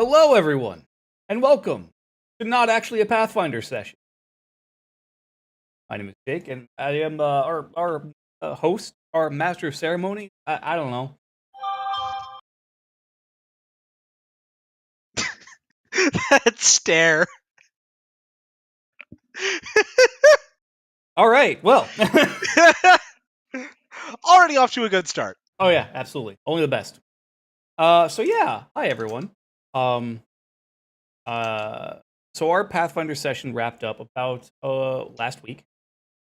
Hello, everyone, and welcome to Not Actually a Pathfinder session. My name is Jake, and I am our host, our master of ceremony. I don't know. That stare. All right, well. Already off to a good start. Oh yeah, absolutely, only the best. So yeah, hi everyone. Um, so our Pathfinder session wrapped up about last week,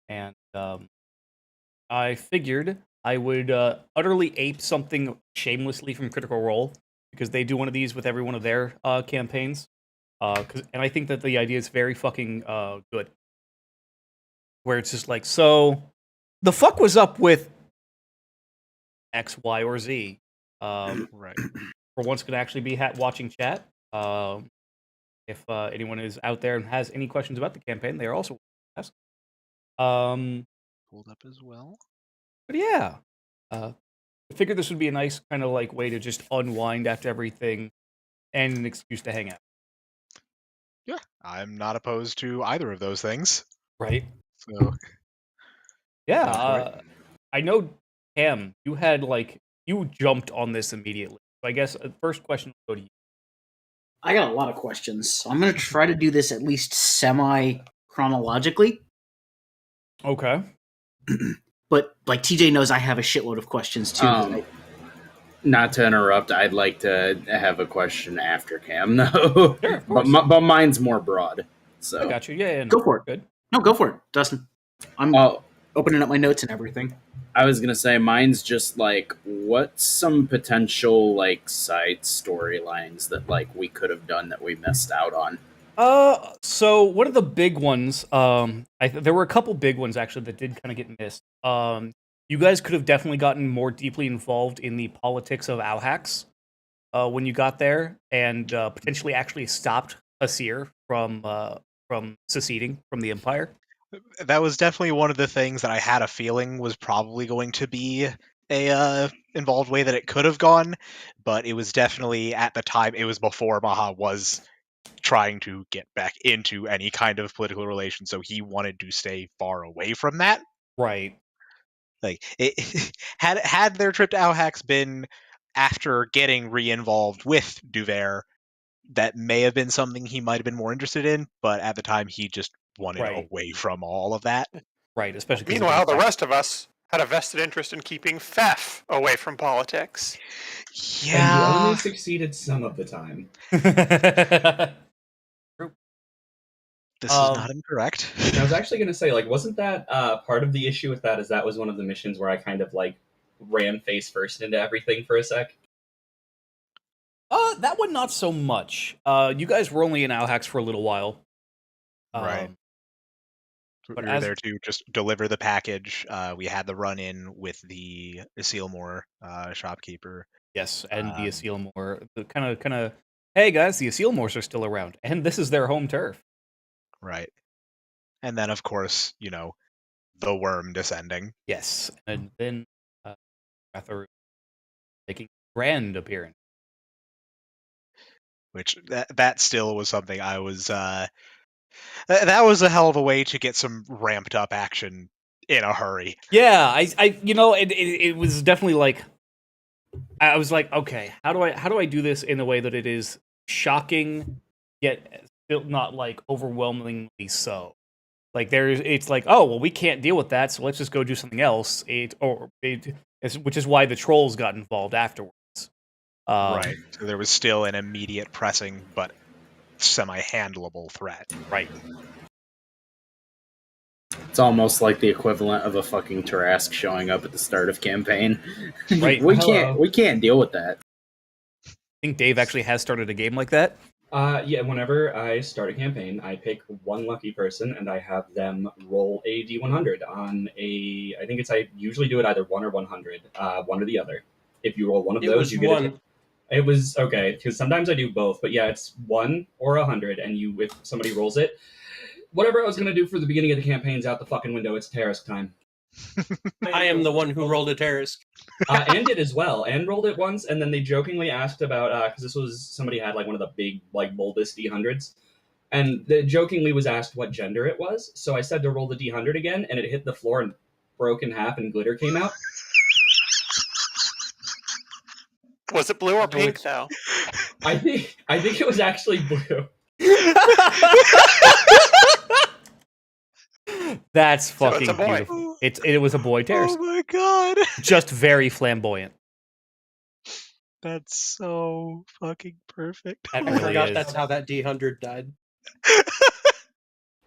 and I figured I would utterly ape something shamelessly from Critical Role because they do one of these with every one of their campaigns. And I think that the idea is very fucking good. Where it's just like, so the fuck was up with X, Y, or Z? Right. For once, could actually be watching chat. If anyone is out there and has any questions about the campaign, they are also asked. Pulled up as well. But yeah, I figured this would be a nice kind of like way to just unwind after everything and an excuse to hang out. Yeah, I'm not opposed to either of those things. Right. So Yeah, I know, Cam, you jumped on this immediately. So I guess the first question will go to you. I got a lot of questions. I'm going to try to do this at least semi chronologically. Okay. But like TJ knows, I have a shitload of questions too. Not to interrupt, I'd like to have a question after Cam, though. Sure, of course. but mine's more broad. So I got you. Yeah, Go for it. Good. No, go for it, Dustin. I'm opening up my notes and everything. I was gonna say mine's just like, what's some potential like side storylines that like we could have done that we missed out on? So one of the big ones, there were a couple big ones actually that did kind of get missed. You guys could have definitely gotten more deeply involved in the politics of Auhax when you got there, and potentially actually stopped Asir from seceding from the Empire. that was definitely one of the things that I had a feeling was probably going to be a involved way that it could have gone, but it was definitely at the time. It was before Maha was trying to get back into any kind of political relation, so he wanted to stay far away from that. Right. Like it had their trip to Auhax been after getting re-involved with Duver, that may have been something he might have been more interested in, but at the time he just wanted away from all of that. Right, especially meanwhile, the rest of us had a vested interest in keeping Fef away from politics. Yeah. And you only succeeded some of the time. This is not incorrect. I was actually going to say, like, wasn't that part of the issue with that? Is that was one of the missions where I kind of like ran face first into everything for a sec? That one not so much. You guys were only in Auhax for a little while. Right. We were there to just deliver the package. We had the run-in with the Asilmore shopkeeper. Yes, and the Asilmore, the kind of, hey guys, the Asilmores are still around, and this is their home turf. Right. And then, of course, the worm descending. Yes, and then Ratharu making a grand appearance. Which, that still was something I was... that was a hell of a way to get some ramped up action in a hurry. Yeah, it was definitely like, I was like, okay, how do I do this in a way that it is shocking, yet still not like overwhelmingly so. Like it's like, oh well, we can't deal with that, so let's just go do something else. Which is why the trolls got involved afterwards. Right. So there was still an immediate pressing but semi-handleable threat. Right. It's almost like the equivalent of a fucking Tarask showing up at the start of campaign. Right. we can't deal with that. I think Dave actually has started a game like that. Yeah, whenever I start a campaign, I pick one lucky person and I have them roll a D100 on a... I usually do it either 1 or 100, one or the other. If you roll one of those, you get one. It was, okay, because sometimes I do both, but yeah, it's 1 or 100, and if somebody rolls it, whatever I was going to do for the beginning of the campaign's out the fucking window. It's Tarask time. I am the one who rolled a terrorist. And did as well, and rolled it once, and then they jokingly asked about because this was somebody had like one of the big like boldest D100s, and they jokingly was asked what gender it was. So I said to roll the D100 again, and it hit the floor and broke in half, and glitter came out. Was it blue or pink though? I think it was actually blue. That's So it's fucking a boy. beautiful. It was a boy terrorist. Oh my god. Just very flamboyant. That's so fucking perfect. That I really forgot is. that's how that D100 died.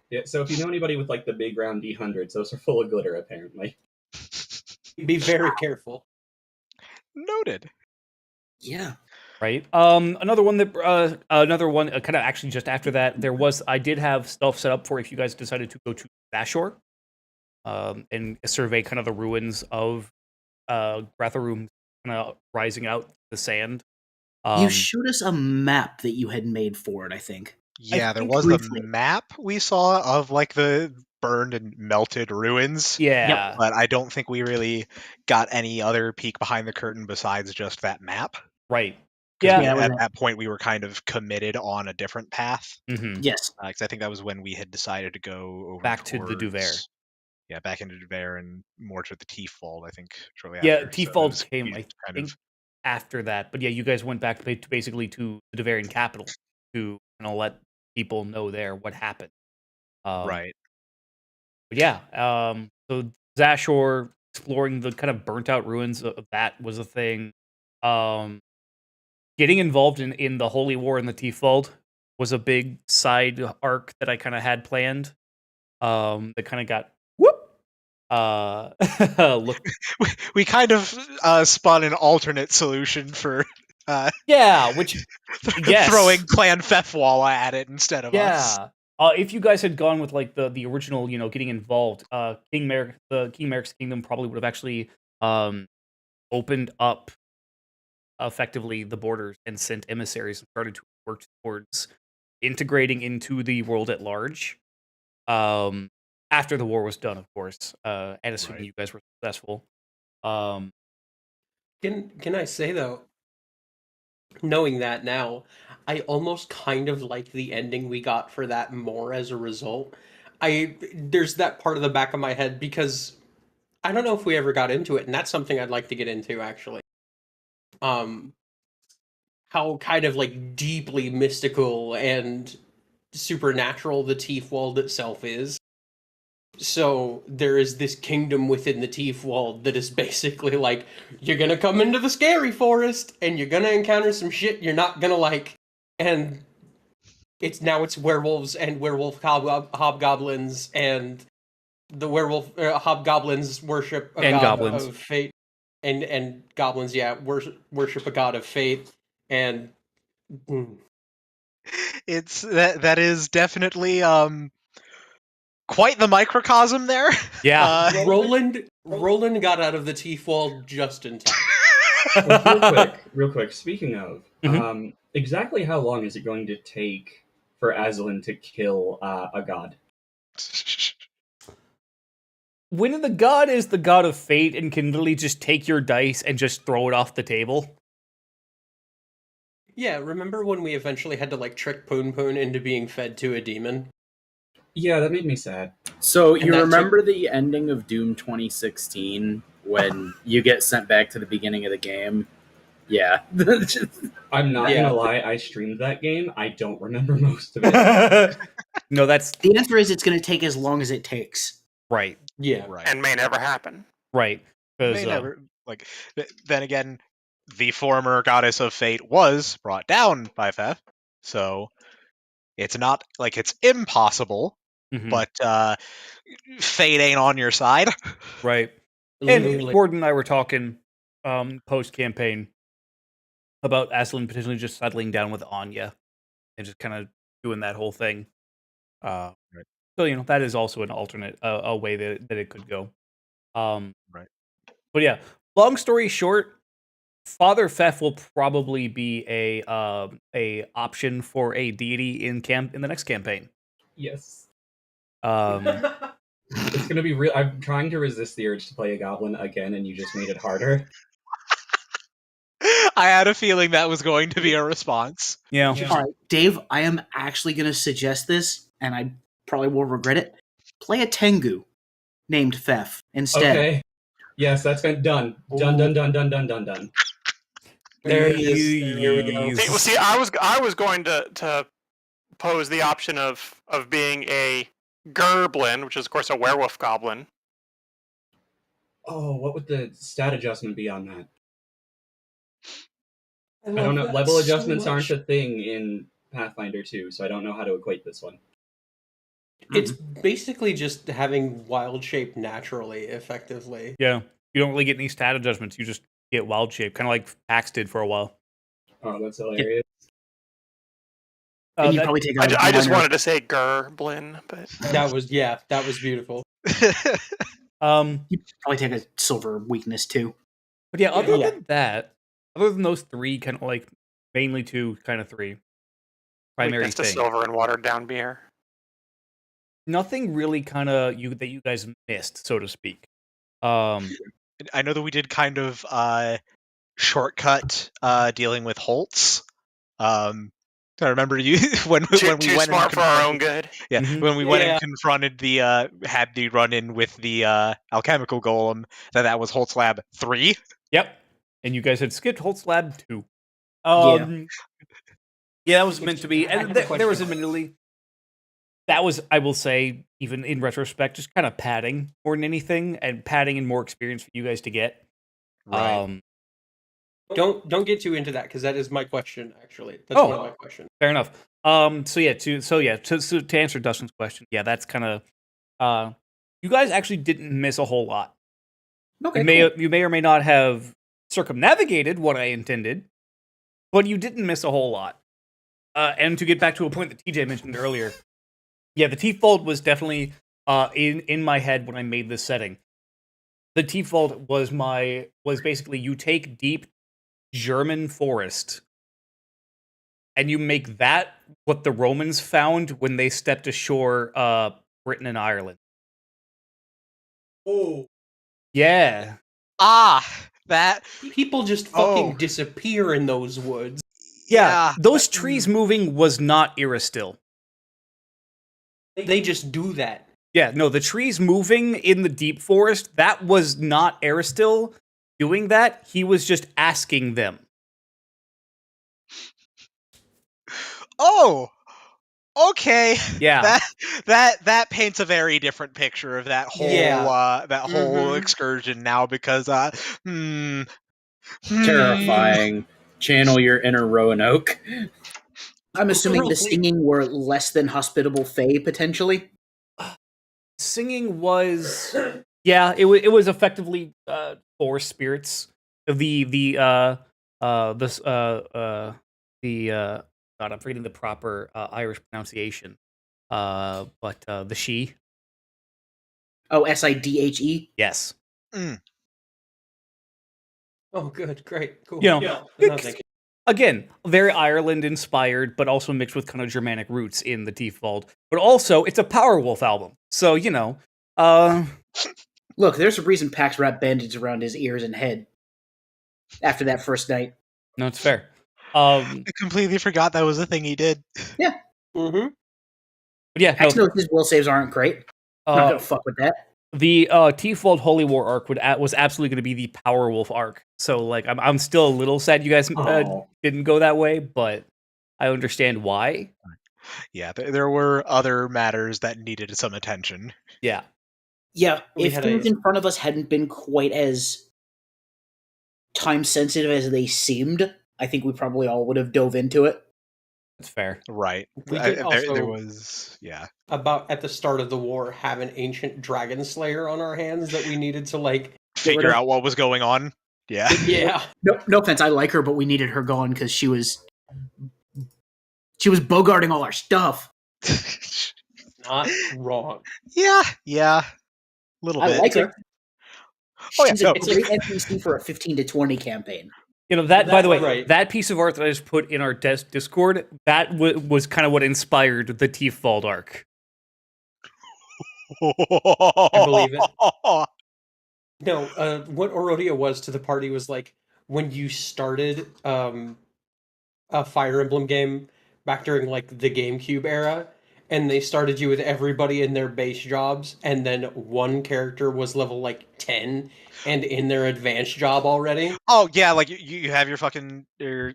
Yeah, so if you know anybody with like the big round D100s, those are full of glitter apparently. Be very careful. Noted. Yeah. Right. Another one that kind of actually just after that, I did have stuff set up for if you guys decided to go to Bashor, and survey kind of the ruins of Gratharum, kind of rising out the sand. You showed us a map that you had made for it, I think. Yeah, there think was briefly. the map we saw of like the burned and melted ruins. Yeah. But I don't think we really got any other peek behind the curtain besides just that map. Right. 'Cause Yeah. Yeah, that was at it. that point we were kind of committed on a different path. Mm-hmm. Yes. Because I think that was when we had decided to go over Back to the towards- Duver. Yeah, back into Duver and more to the T-Fold, I think, shortly Yeah, after. So it T-Fold was came, kind I of think, after that. But yeah, you guys went back basically to the Devarian capital to kind of let people know there what happened. right. But yeah, so Zashor exploring the kind of burnt out ruins of that was a thing. Getting involved in the Holy War in the T-Fold was a big side arc that I kind of had planned. That kind of got whoop. Look, We kind of spun an alternate solution for yeah, which yes. throwing Clan Fefwalla at it instead of us. yeah. If you guys had gone with like the original, getting involved, the King Merrick's kingdom probably would have actually opened up effectively the borders and sent emissaries and started to work towards integrating into the world at large. After the war was done, of course, and assuming Right. you guys were successful. Um, Can I say though, knowing that now, I almost kind of like the ending we got for that more as a result. There's that part of the back of my head because I don't know if we ever got into it, and that's something I'd like to get into actually. How kind of like deeply mystical and supernatural the Teefwald itself is. So there is this kingdom within the Teefwald that is basically like, you're gonna come into the scary forest and you're gonna encounter some shit you're not gonna like, and it's werewolves and werewolf hobgoblins, and the werewolf hobgoblins worship a And god goblins. of fate, and goblins, worship a god of fate, and It's that is definitely quite the microcosm there. yeah. Roland got out of the Teefwald just in time. Real quick. Speaking of, exactly how long is it going to take for Aslan to kill a god? When the god is the god of fate and can literally just take your dice and just throw it off the table. Yeah, remember when we eventually had to like trick Poon Poon into being fed to a demon? Yeah, that made me sad. So And you that remember the ending of Doom 2016 when you get sent back to the beginning of the game? Yeah. I'm not Yeah. gonna lie, I streamed that game. I don't remember most of it. No, that's The answer is it's going to take as long as it takes. right. Yeah. Right. And may never happen. Right. May never like. Then again, the former goddess of fate was brought down by Fef, so it's not like it's impossible. Mhm. But fate ain't on your side. Right. And Literally. Gordon and I were talking post campaign about Aslan potentially just settling down with Anya and just kind of doing that whole thing. Right. So that is also an alternate a way that it could go. Right. But yeah, long story short, Father Fef will probably be a option for a deity in the next campaign. Yes. Um, It's gonna be real. I'm trying to resist the urge to play a goblin again, and you just made it harder. I had a feeling that was going to be a response. Yeah. All right, Dave, I am actually going to suggest this, and I probably will regret it. Play a Tengu named Fef instead. Okay. Yes, that's been done. Done. Done. There it is. Here we go. See, I was going to pose the option of being a gerblin, which is of course a werewolf goblin. Oh, what would the stat adjustment be on that? I love don't know. that Level so adjustments aren't much. a thing in Pathfinder 2, so I don't know how to equate this one. It's basically just having wild shape naturally, effectively. Yeah. You don't really get any stat adjustments. You just get wild shape, kind of like Pax did for a while. Oh, that's hilarious. And you That- probably take I just wanted to say gerblin, but That was beautiful. You probably take a silver weakness too. But yeah, other Yeah. than that, other than those three, kind of like mainly two, kind of three primary weakness to things, silver and watered down beer. nothing really kind of that you guys missed, so to speak. I know that we did kind of shortcut dealing with Holtz. I remember you when we Too went smart and for our own confronted- good. Yeah, Mhm. when we went Yeah. and confronted had the run in with the alchemical golem. That was Holtz Lab 3. Yep. And you guys had skipped Holtz Lab 2. Yeah. Yeah, that was meant to be. I And have a there was question. admittedly, that was, I will say, even in retrospect, just kind of padding more than anything, and padding and more experience for you guys to get. Right. Don't get too into that because that is my question. Actually, that's Oh. one of my questions. Fair enough. To answer Dustin's question, yeah, that's kind of. You guys actually didn't miss a whole lot. Okay, You may or may not have circumnavigated what I intended, but you didn't miss a whole lot. And to get back to a point that TJ mentioned earlier, yeah, the T-fold was definitely in my head when I made this setting. The T-fold was basically you take deep German forest and you make that what the Romans found when they stepped ashore Britain and Ireland. Oh, Yeah. That people just fucking Oh. disappear in those woods. Yeah, those trees moving was not Iristil. They just do that. Yeah, no, the trees moving in the deep forest, that was not Aristil doing that. He was just asking them. Oh, okay. Yeah. That paints a very different picture of that whole Yeah. whole Mhm. excursion now because Terrifying. Channel your inner Roanoke. I'm assuming the singing were less than hospitable Fae, potentially. Singing was yeah, it was effectively forest spirits. God, I'm forgetting the proper Irish pronunciation. But the she. Oh, Sidhe. Yes. Oh, good, great, cool. You know, No, because- thank you. Again, very Ireland inspired, but also mixed with kind of Germanic roots in the T-fold. But also, it's a Powerwolf album, so you know. Look, there's a reason Pax wrapped bandage around his ears and head after that first night. No, it's fair. I completely forgot that was a thing he did. Mm-hmm. But yeah, Pax no, knows his will saves aren't great. Not gonna fuck with that. the T-fold Holy War arc was absolutely going to be the Powerwolf arc. So like, I'm still a little sad you guys Oh. didn't go that way, but I understand why. Yeah, there were other matters that needed some attention. Yeah. Yeah, We if had things a- in front of us hadn't been quite as time sensitive as they seemed, I think we probably all would have dove into it. That's fair. Right. We did there also- was About at the start of the war, have an ancient dragon slayer on our hands that we needed to like. figure out what was going on. Yeah. Yeah. No offense, I like her, but we needed her gone because she was bogarting all our stuff. Not wrong. yeah. A little I bit. like her. Oh, yeah, She's no. a great NPC for a 15 to 20 campaign. You know that. By the way, Right. that piece of art that I just put in our Discord, that was kind of what inspired the T-fold arc. I believe it. No, what Orodia was to the party was like when you started a Fire Emblem game back during like the GameCube era, and they started you with everybody in their base jobs, and then one character was level like 10 and in their advanced job already. Oh yeah, like you have your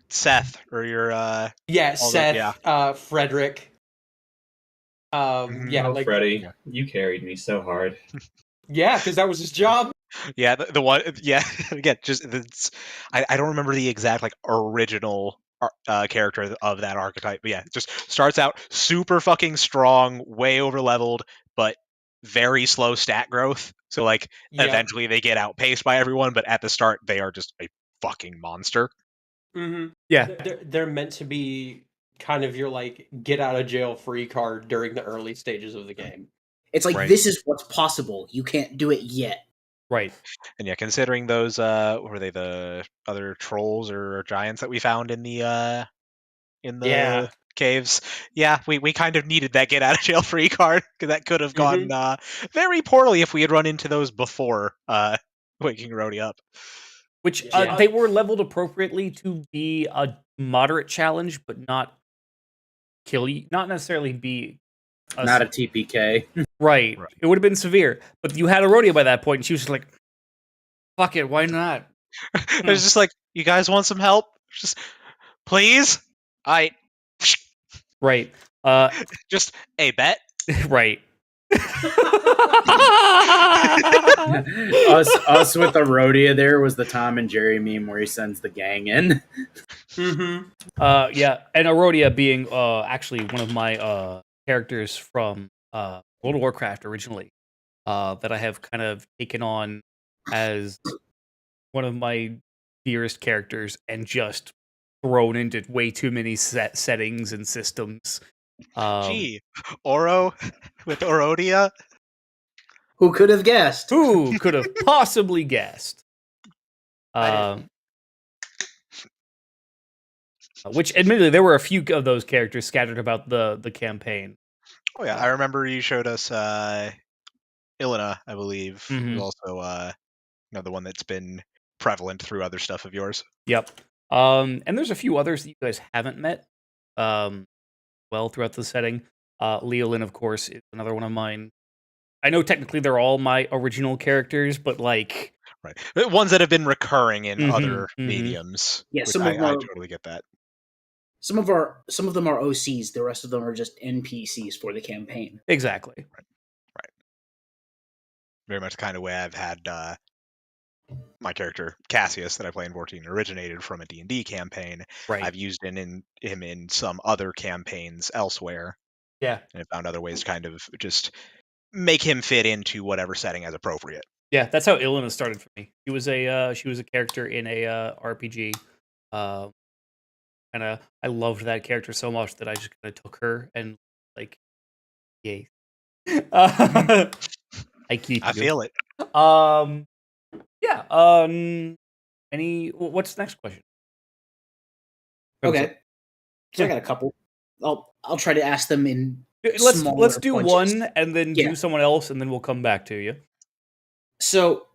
Seth or your Yeah, all the, Seth, yeah. Frederick. Mhm. Yeah, Oh, like Freddy, Yeah. you carried me so hard. yeah, because that was his job. Yeah, the one, yeah. Again, just I don't remember the exact like original character of that archetype, but yeah, it just starts out super fucking strong, way over leveled, but very slow stat growth. So like Yep. eventually they get outpaced by everyone, but at the start they are just a fucking monster. Mm-hmm. Yeah. They're meant to be kind of your like get out of jail free card during the early stages of the game. It's like Right. this is what's possible. You can't do it yet. Right. And yeah, considering those were they the other trolls or giants that we found in the Yeah. caves. Yeah, we kind of needed that get out of jail free card because that could have gone Mm-hmm. very poorly if we had run into those before waking Rhodey up. Which Yeah. they were leveled appropriately to be a moderate challenge, but not kill you, not necessarily be Not a TPK. right. Right. It would have been severe, but you had Arodia by that point, and she was just like, "Fuck it, why not?" It was just like, you guys want some help? Just please. Right. Just a bet. Right. us with the Rhodia there was the Tom and Jerry meme where he sends the gang in. Mm-hmm. Yeah, and Arodia being actually one of my characters from World of Warcraft originally, that I have kind of taken on as one of my dearest characters and just thrown into way too many settings and systems. Gee, Oro with Orodia. Who could have guessed? Who could have possibly guessed? Which, admittedly, there were a few of those characters scattered about the campaign. Oh yeah, I remember you showed us Ilina, I believe, Mhm. was also the one that's been prevalent through other stuff of yours. Yep. And there's a few others that you guys haven't met. Well, throughout the setting, Leolin, of course, is another one of mine. I know technically they're all my original characters, but like, Right, ones that have been recurring in Mhm, other mhm. mediums. Yeah, which some of them I are totally get that. some of them are OCs. The rest of them are just NPCs for the campaign. Exactly. Right. Very much the kind of way I've had my character Cassius that I play in 14 originated from a D&D campaign. Right. I've used him in some other campaigns elsewhere, Yeah. and I found other ways to kind of just make him fit into whatever setting as appropriate. Yeah, that's how Ilina started for me. She was a character in a RPG. And I loved that character so much that I just kind of took her and like, yay. I keep I you. feel it. Yeah. What's the next question? Okay, so I Yeah. got a couple. I'll try to ask them in Let's smaller do bunches. one and then Yeah. do someone else and then we'll come back to you. So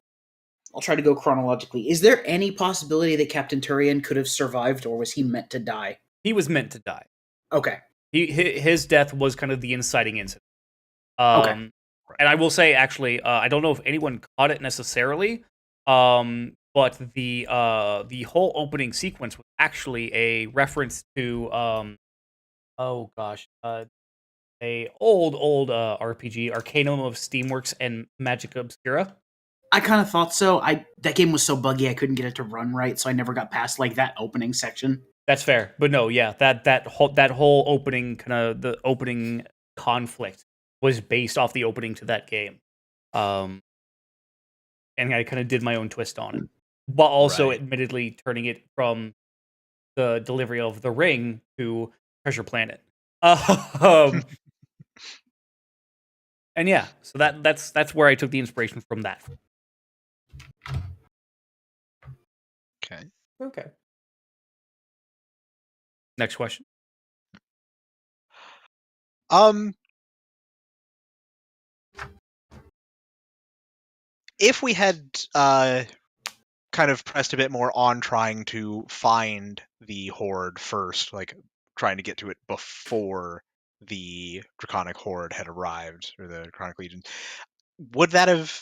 I'll try to go chronologically. Is there any possibility that Captain Turian could have survived, or was he meant to die? He was meant to die. Okay. His death was kind of the inciting incident. Okay. And I will say, actually, I don't know if anyone caught it necessarily, but the whole opening sequence was actually a reference to oh gosh, a old RPG, Arcanum of Steamworks and Magic Obscura. I kind of thought so. That game was so buggy I couldn't get it to run right, so I never got past like that opening section. That's fair, but no, yeah, that whole opening kind of the opening conflict was based off the opening to that game, and I kind of did my own twist on it, but also Right. admittedly turning it from the delivery of the ring to Treasure Planet. And yeah, so that's where I took the inspiration from that. Okay. Okay. Next question. Um. if we had kind of pressed a bit more on trying to find the horde first, like trying to get to it before the Draconic Horde had arrived, or the Draconic Legion, would that have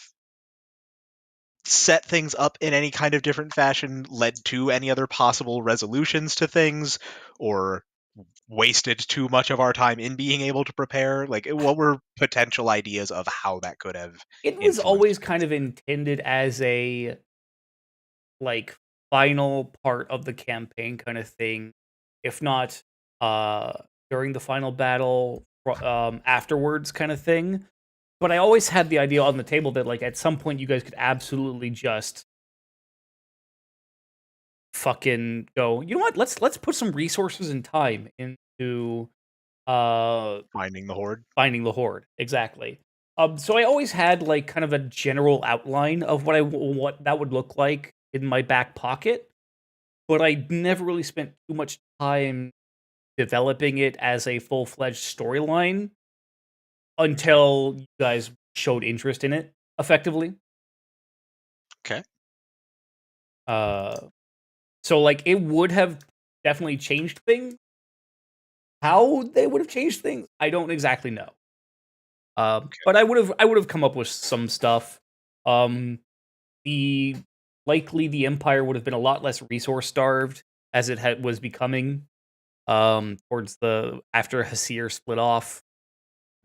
set things up in any kind of different fashion, led to any other possible resolutions to things, or wasted too much of our time in being able to prepare? Like, what were potential ideas of how that could have It was influenced always things? kind of intended as a like final part of the campaign kind of thing, if not uh during the final battle, afterwards kind of thing. But I always had the idea on the table that like at some point you guys could absolutely just fucking go, you know what? Let's put some resources and time into Finding the horde. finding the horde. Exactly. So I always had like kind of a general outline of what that would look like in my back pocket, but I never really spent too much time developing it as a full-fledged storyline until you guys showed interest in it effectively. Okay. So like it would have definitely changed things. How they would have changed things, I don't exactly know. But I would have come up with some stuff. The likely the Empire would have been a lot less resource starved as it was becoming towards the after Hasir split off.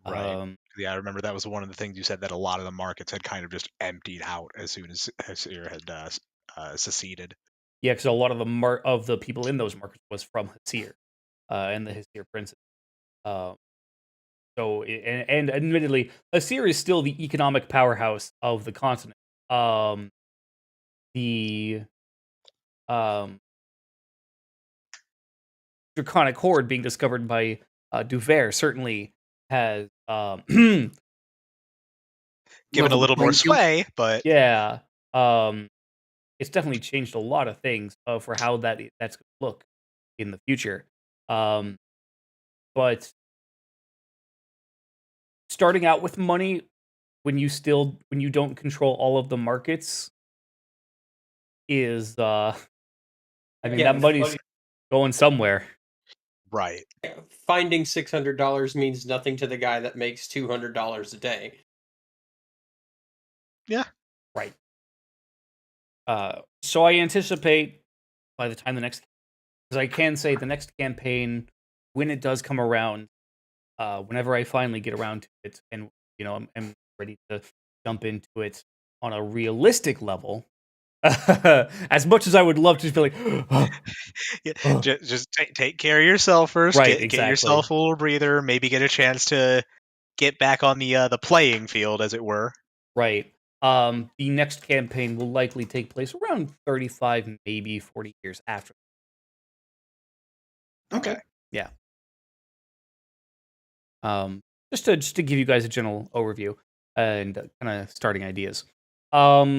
Right. Yeah, I remember that was one of the things you said, that a lot of the markets had kind of just emptied out as soon as Hasir had seceded. Yeah, because a lot of the people in those markets was from Hasir, and the Hasir princes. Um, and admittedly, Hasir is still the economic powerhouse of the continent. The um, Draconic Horde being discovered by Duver certainly has Given a Level the little more playing field. sway, but yeah, um, it's definitely changed a lot of things for how that's going to look in the future. Um, but starting out with money when you don't control all of the markets is I mean Yeah, that money's going somewhere. right. finding $600 means nothing to the guy that makes $200 a day. Yeah. Right. So I anticipate by the time because I can say the next campaign, when it does come around, whenever I finally get around to it, and I'm ready to jump into it on a realistic level, as much as I would love to just be like, Yeah, just take care of yourself first. right, Get exactly, yourself a little breather. Maybe get a chance to get back on the playing field, as it were. right. The next campaign will likely take place around 35, maybe 40 years after. Okay. Yeah. Um, just to give you guys a general overview and kind of starting ideas. Yeah,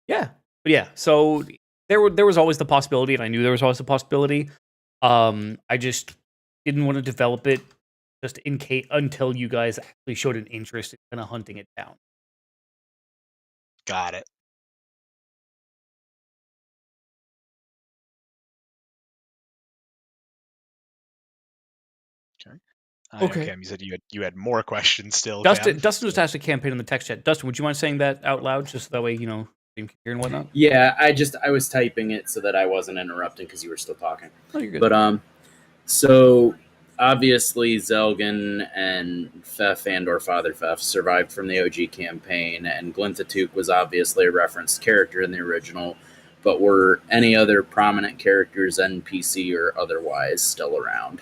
but yeah. So there was always the possibility, and I knew there was always the possibility. I just didn't want to develop it just in case until you guys actually showed an interest in kind of hunting it down. Got it. Okay. I know, Okay. Cam, you said you had more questions still, Cam. Dustin just asked a campaign in the text chat. Dustin, would you mind saying that out loud, just so that way team can hear and whatnot? Yeah, I was typing it so that I wasn't interrupting because you were still talking. Oh, you're good. But so obviously Zelgan and Fef and/or Father Fef survived from the OG campaign, and Glinthatook was obviously a referenced character in the original. But were any other prominent characters, NPC or otherwise, still around?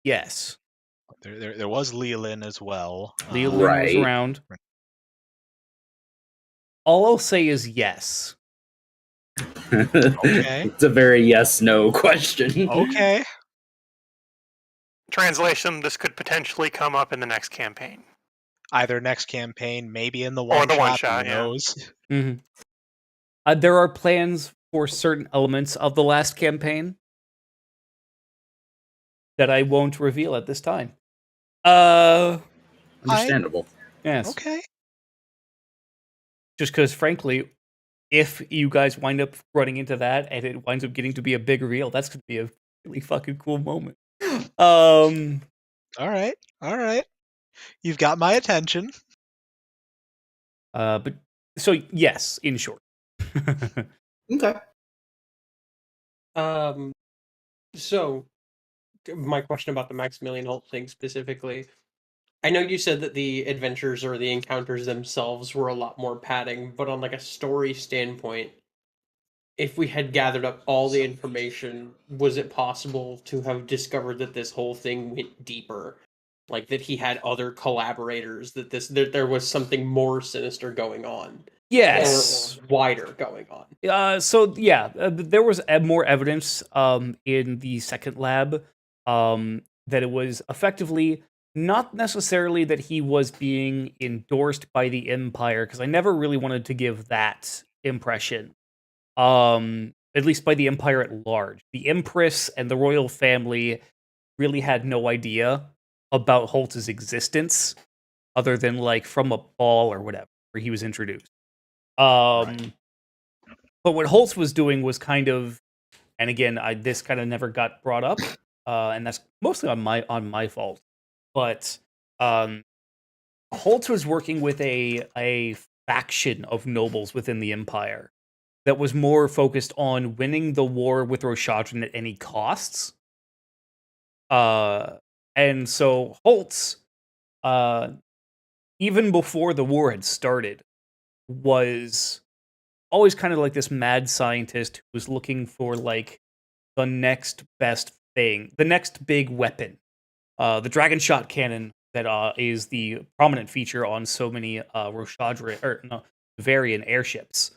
Yes, There was Leolin as well. Leolin was Right. around. All I'll say is yes. Okay. It's a very yes/no question. Okay. Translation: this could potentially come up in the next campaign. Either next campaign, maybe in the Or one the shot. one-shot, Who yeah. knows? There are plans for certain elements of the last campaign that I won't reveal at this time. Understandable. Yes. Okay. Just because, frankly, if you guys wind up running into that and it winds up getting to be a big reveal, that's going to be a really fucking cool moment. All right. All right. You've got my attention. But so yes, in short. Okay. So my question about the Maximilian Holt thing specifically. I know you said that the adventures or the encounters themselves were a lot more padding, but on like a story standpoint, if we had gathered up all the information, was it possible to have discovered that this whole thing went deeper? Like that he had other collaborators, that there was something more sinister going on. Yes. Or wider going on. There was more evidence in the second lab that it was effectively not necessarily that he was being endorsed by the Empire, because I never really wanted to give that impression. At least by the Empire at large. The Empress and the royal family really had no idea about Holtz's existence, other than like from a ball or whatever where he was introduced. But what Holtz was doing was kind of, and again, this kind of never got brought up, and that's mostly on my fault. But Holtz was working with a faction of nobles within the Empire that was more focused on winning the war with Roshadrin at any costs. And so Holtz, even before the war had started, was always kind of like this mad scientist who was looking for like the next best thing, the next big weapon. The dragon shot cannon that is the prominent feature on so many Bavarian airships.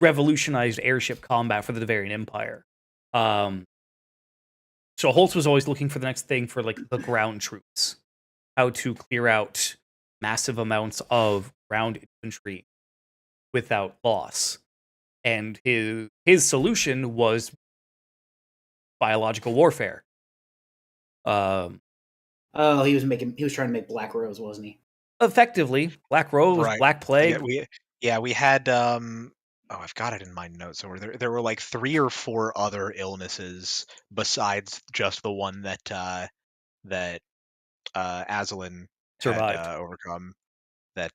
Revolutionized airship combat for the Bavarian Empire. So Holtz was always looking for the next thing for like the ground troops, how to clear out massive amounts of ground infantry without loss. And his solution was biological warfare. Oh, he was trying to make Black Rose, wasn't he? Effectively, Black Rose, Right. Black Plague. We had I've got it in my notes. So there were like 3 or 4 other illnesses besides just the one that Aslan Survived. had overcome. That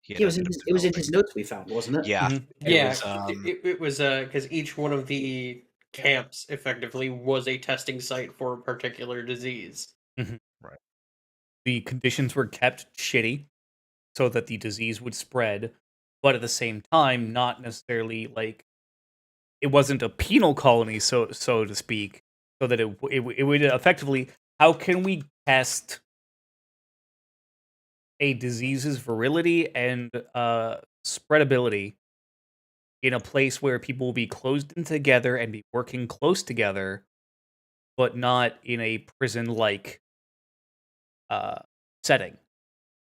he had It was ended up it was in his developing. notes we found, wasn't it? Yeah, Mhm. It was because each one of the camps effectively was a testing site for a particular disease. right. The conditions were kept shitty so that the disease would spread, but at the same time, not necessarily like it wasn't a penal colony, so to speak, so that it would effectively. How can we test a disease's virility and spreadability in a place where people will be closed in together and be working close together, but not in a prison-like setting?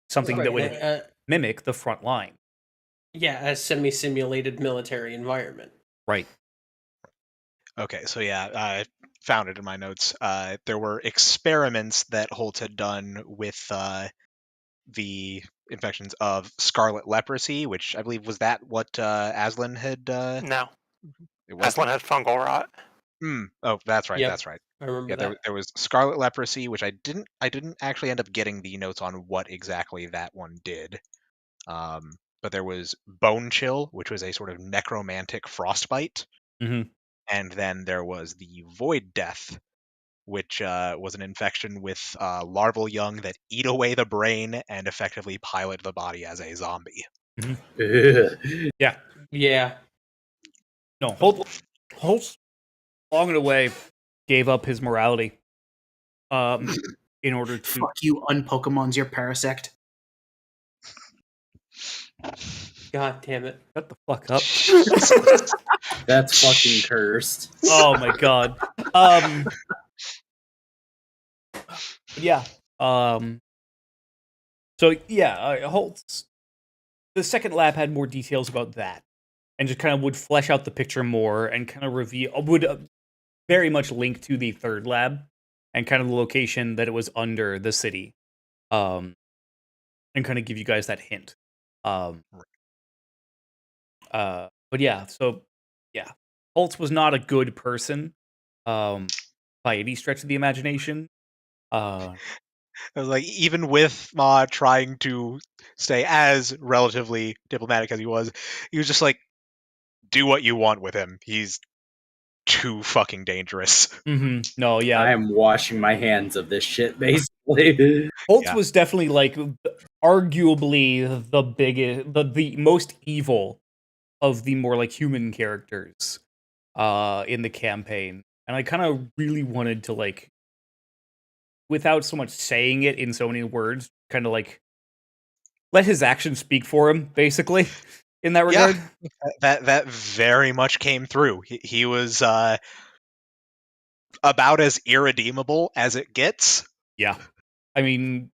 Something that would mimic the front line. Yeah, a semi-simulated military environment. Right. Okay, so yeah, I found it in my notes. There were experiments that Holtz had done with the infections of scarlet leprosy, which I believe was that what Aslan had. No, It was. Aslan had fungal rot. Oh, that's right. Yep, That's right. I remember Yeah, that. there was scarlet leprosy, which I didn't actually end up getting the notes on what exactly that one did. But there was bone chill, which was a sort of necromantic frostbite. Mm-hmm. And then there was the void death, which was an infection with larval young that eat away the brain and effectively pilot the body as a zombie. Yeah. Yeah. No, Holtz along the way gave up his morality in order to Fuck you, unPokemons, your Parasect. God damn it. shut the fuck up. That's fucking cursed. Oh my god. Yeah. So yeah, Holtz. The second lab had more details about that, and just kind of would flesh out the picture more, and kind of would very much link to the third lab, and kind of the location that it was under the city. and kind of give you guys that hint. But yeah, so yeah, Holtz was not a good person, by any stretch of the imagination. I was like, even with Ma trying to stay as relatively diplomatic as he was just like, do what you want with him. He's too fucking dangerous. No, yeah, I am washing my hands of this shit, basically. Holtz Yeah. was definitely like arguably the biggest, the most evil of the more like human characters in the campaign. And I kind of really wanted to like, without so much saying it in so many words, kind of like let his actions speak for him, basically, in that Yeah. regard. That very much came through. He was about as irredeemable as it gets. Yeah. I mean,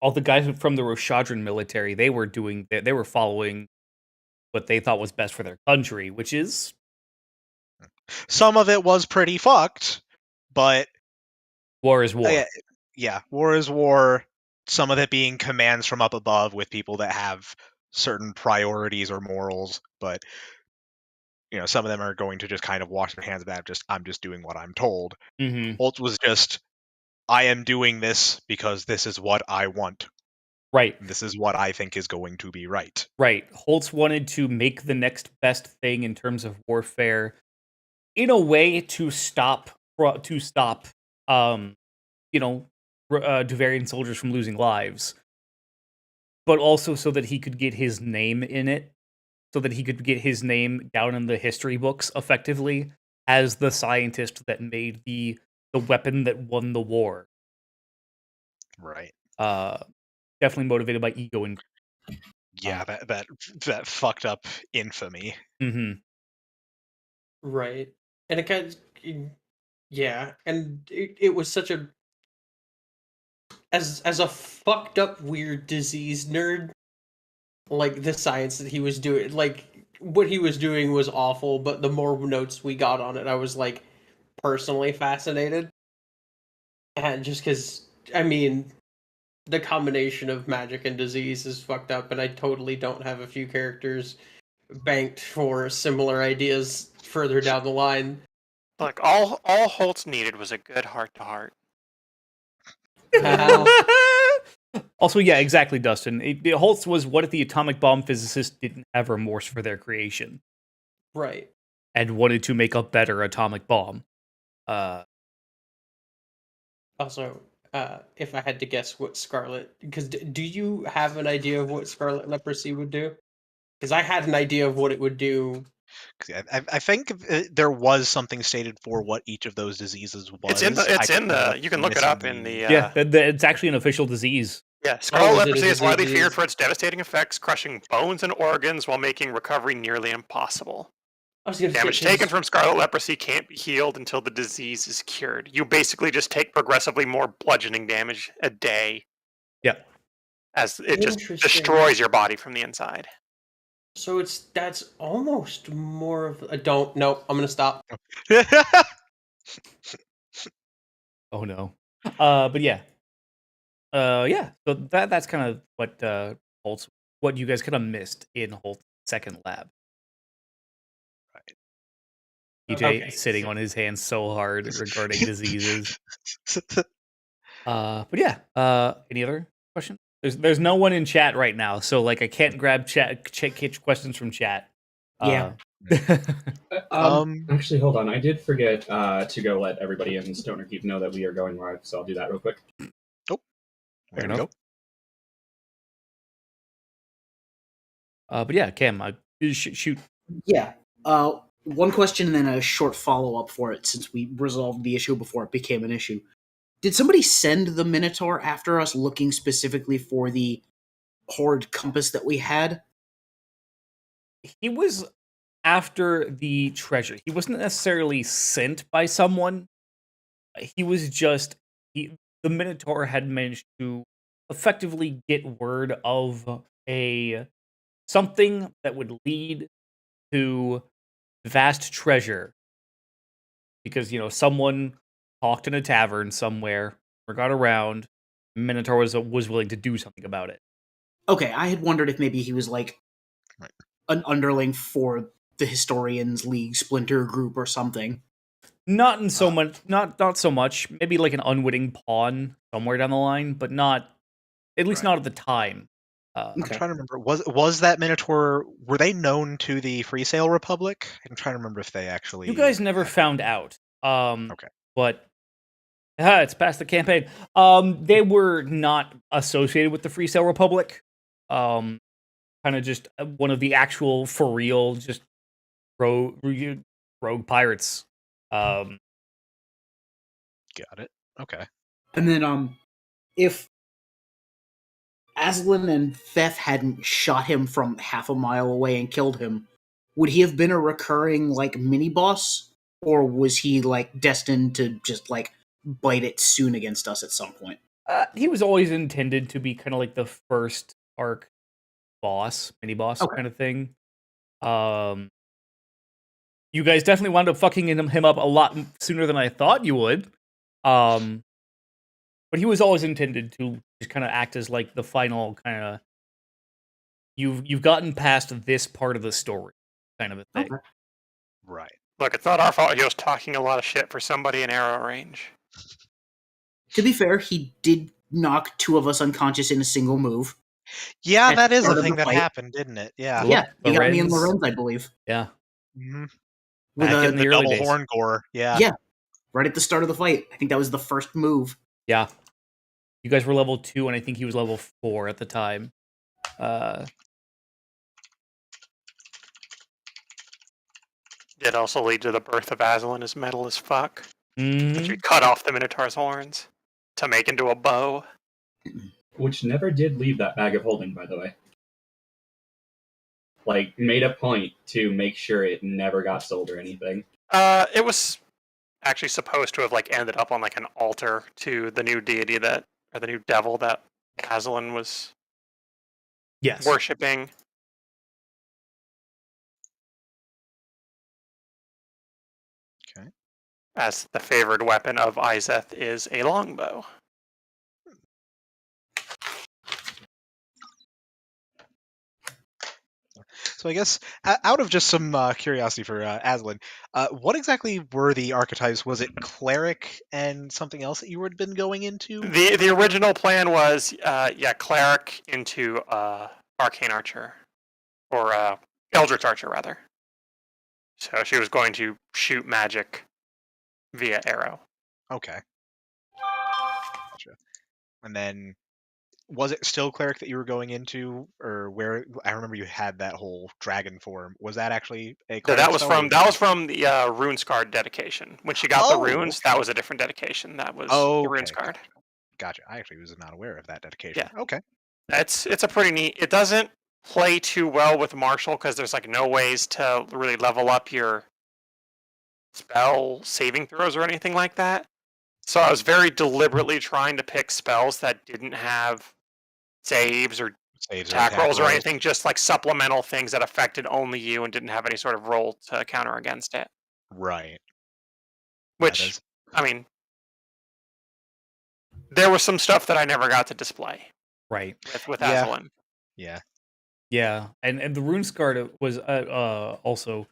all the guys from the Roshadran military, they were following what they thought was best for their country, which is Some of it was pretty fucked, but war is war. yeah, war is war. Some of it being commands from up above with people that have certain priorities or morals, but some of them are going to just kind of wash their hands of that. I'm just doing what I'm told. Holt was just, I am doing this because this is what I want. Right. This is what I think is going to be right. Right. Holtz wanted to make the next best thing in terms of warfare, in a way to stop Duvarian soldiers from losing lives, but also so that he could get his name in it, so that he could get his name down in the history books effectively as the scientist that made the weapon that won the war. Right. Definitely motivated by ego and yeah, that fucked up infamy. Right. And it kind of, yeah, and it was such a, as a fucked up weird disease nerd, like the science that he was doing, like what he was doing was awful, but the more notes we got on it, I was like personally fascinated. And just because, I mean, the combination of magic and disease is fucked up, and I totally don't have a few characters banked for similar ideas further down the line. Look, all Holtz needed was a good heart-to-heart. Also, yeah, exactly, Dustin. Holtz was what if the atomic bomb physicists didn't have remorse for their creation, Right. and wanted to make a better atomic bomb. Also, if I had to guess what Scarlet, because do you have an idea of what Scarlet Leprosy would do? Because I had an idea of what it would do. I think there was something stated for what each of those diseases was. You can look it up in the. It's actually an official disease. Yeah, scarlet leprosy is widely disease? feared for its devastating effects, crushing bones and organs while making recovery nearly impossible. I was gonna Damage say, taken from scarlet leprosy can't be healed until the disease is cured. You basically just take progressively more bludgeoning damage a day. Yeah. As it just Interesting. destroys your body from the inside. So that's almost more of a don't. Nope, I'm gonna stop. Oh no. But yeah. Yeah. So that's kind of what Holtz, what you guys kind of missed in Holt's second lab. Right. EJ Okay, sitting so- on his hands so hard regarding diseases. But yeah. Any other questions? There's no one in chat right now, so like I can't grab catch questions from chat. Yeah. Actually, hold on. I did forget to go let everybody in Stoner Keep know that we are going live, so I'll do that real quick. There we enough. go. But yeah, Cam, shoot. Yeah. One question and then a short follow-up for it, since we resolved the issue before it became an issue. Did somebody send the Minotaur after us looking specifically for the Horde compass that we had? He was after the treasure. He wasn't necessarily sent by someone. He was just the Minotaur had managed to effectively get word of something that would lead to vast treasure. Because, someone talked in a tavern somewhere or got around, Minotaur was willing to do something about it. Okay, I had wondered if maybe he was like Right. an underling for the Historians League splinter group or something. Not in so much, not so much. Maybe like an unwitting pawn somewhere down the line, but not, at least Right. not at the time. I'm Okay. trying to remember. Was that Minotaur? Were they known to the Free Sale Republic? I'm trying to remember if they actually. You guys never had- found out. Okay. But it's past the campaign. They were not associated with the Free Sale Republic. Kind of just one of the actual, for real, just rogue pirates. Got it. Okay. And then, if Aslan and Theth hadn't shot him from half a mile away and killed him, would he have been a recurring, like, mini-boss? Or was he, like, destined to just, like, bite it soon against us at some point? He was always intended to be kind of like the first arc mini boss Okay. kind of thing. You guys definitely wound up fucking him up a lot sooner than I thought you would. But he was always intended to just kind of act as like the final kind of, you've gotten past this part of the story kind of a thing. Okay. Right. Look, it's not our fault he was talking a lot of shit for somebody in arrow range. To be fair, he did knock two of us unconscious in a single move. Yeah, At that the is start a of thing the that fight. happened, didn't it? Yeah. Yeah, he got me and Lorenz. Lorenz, I believe. Yeah. Mm-hmm. With Back in a, the early Double days. horn gore. Yeah. yeah, right at the start of the fight. I think that was the first move. Yeah. You guys were level 2, and I think he was level 4 at the time. It also lead to the birth of Aslan as metal as fuck. mhm. Which we cut off the Minotaur's horns to make into a bow. Which never did leave that bag of holding, by the way. Like, made a point to make sure it never got sold or anything. It was actually supposed to have like ended up on like an altar to the new deity that, or the new devil that Aslan was Yes. worshipping. Okay. As the favored weapon of Izeth is a longbow. So I guess out of just some curiosity for Aslan, what exactly were the archetypes? Was it cleric and something else that you had been going into? The original plan was cleric into arcane archer, or eldritch archer rather. So she was going to shoot magic via arrow. Okay. Gotcha. And then, was it still cleric that you were going into, or where? I remember you had that whole dragon form. Was that actually a So cleric that was spell, or from the rune scarred dedication. When she got the runes, okay. that was a different dedication. That was the Okay, rune scarred. Gotcha. I actually was not aware of that dedication. Yeah. Okay. It's a pretty neat. It doesn't play too well with martial because there's like no ways to really level up your spell saving throws or anything like that. So I was very deliberately trying to pick spells that didn't have saves or Saves attack rolls or anything, just like supplemental things that affected only you and didn't have any sort of roll to counter against it. Right. Which, I mean, there was some stuff that I never got to display Right. with Yeah. Aslan. Yeah. Yeah. And the rune scarred was also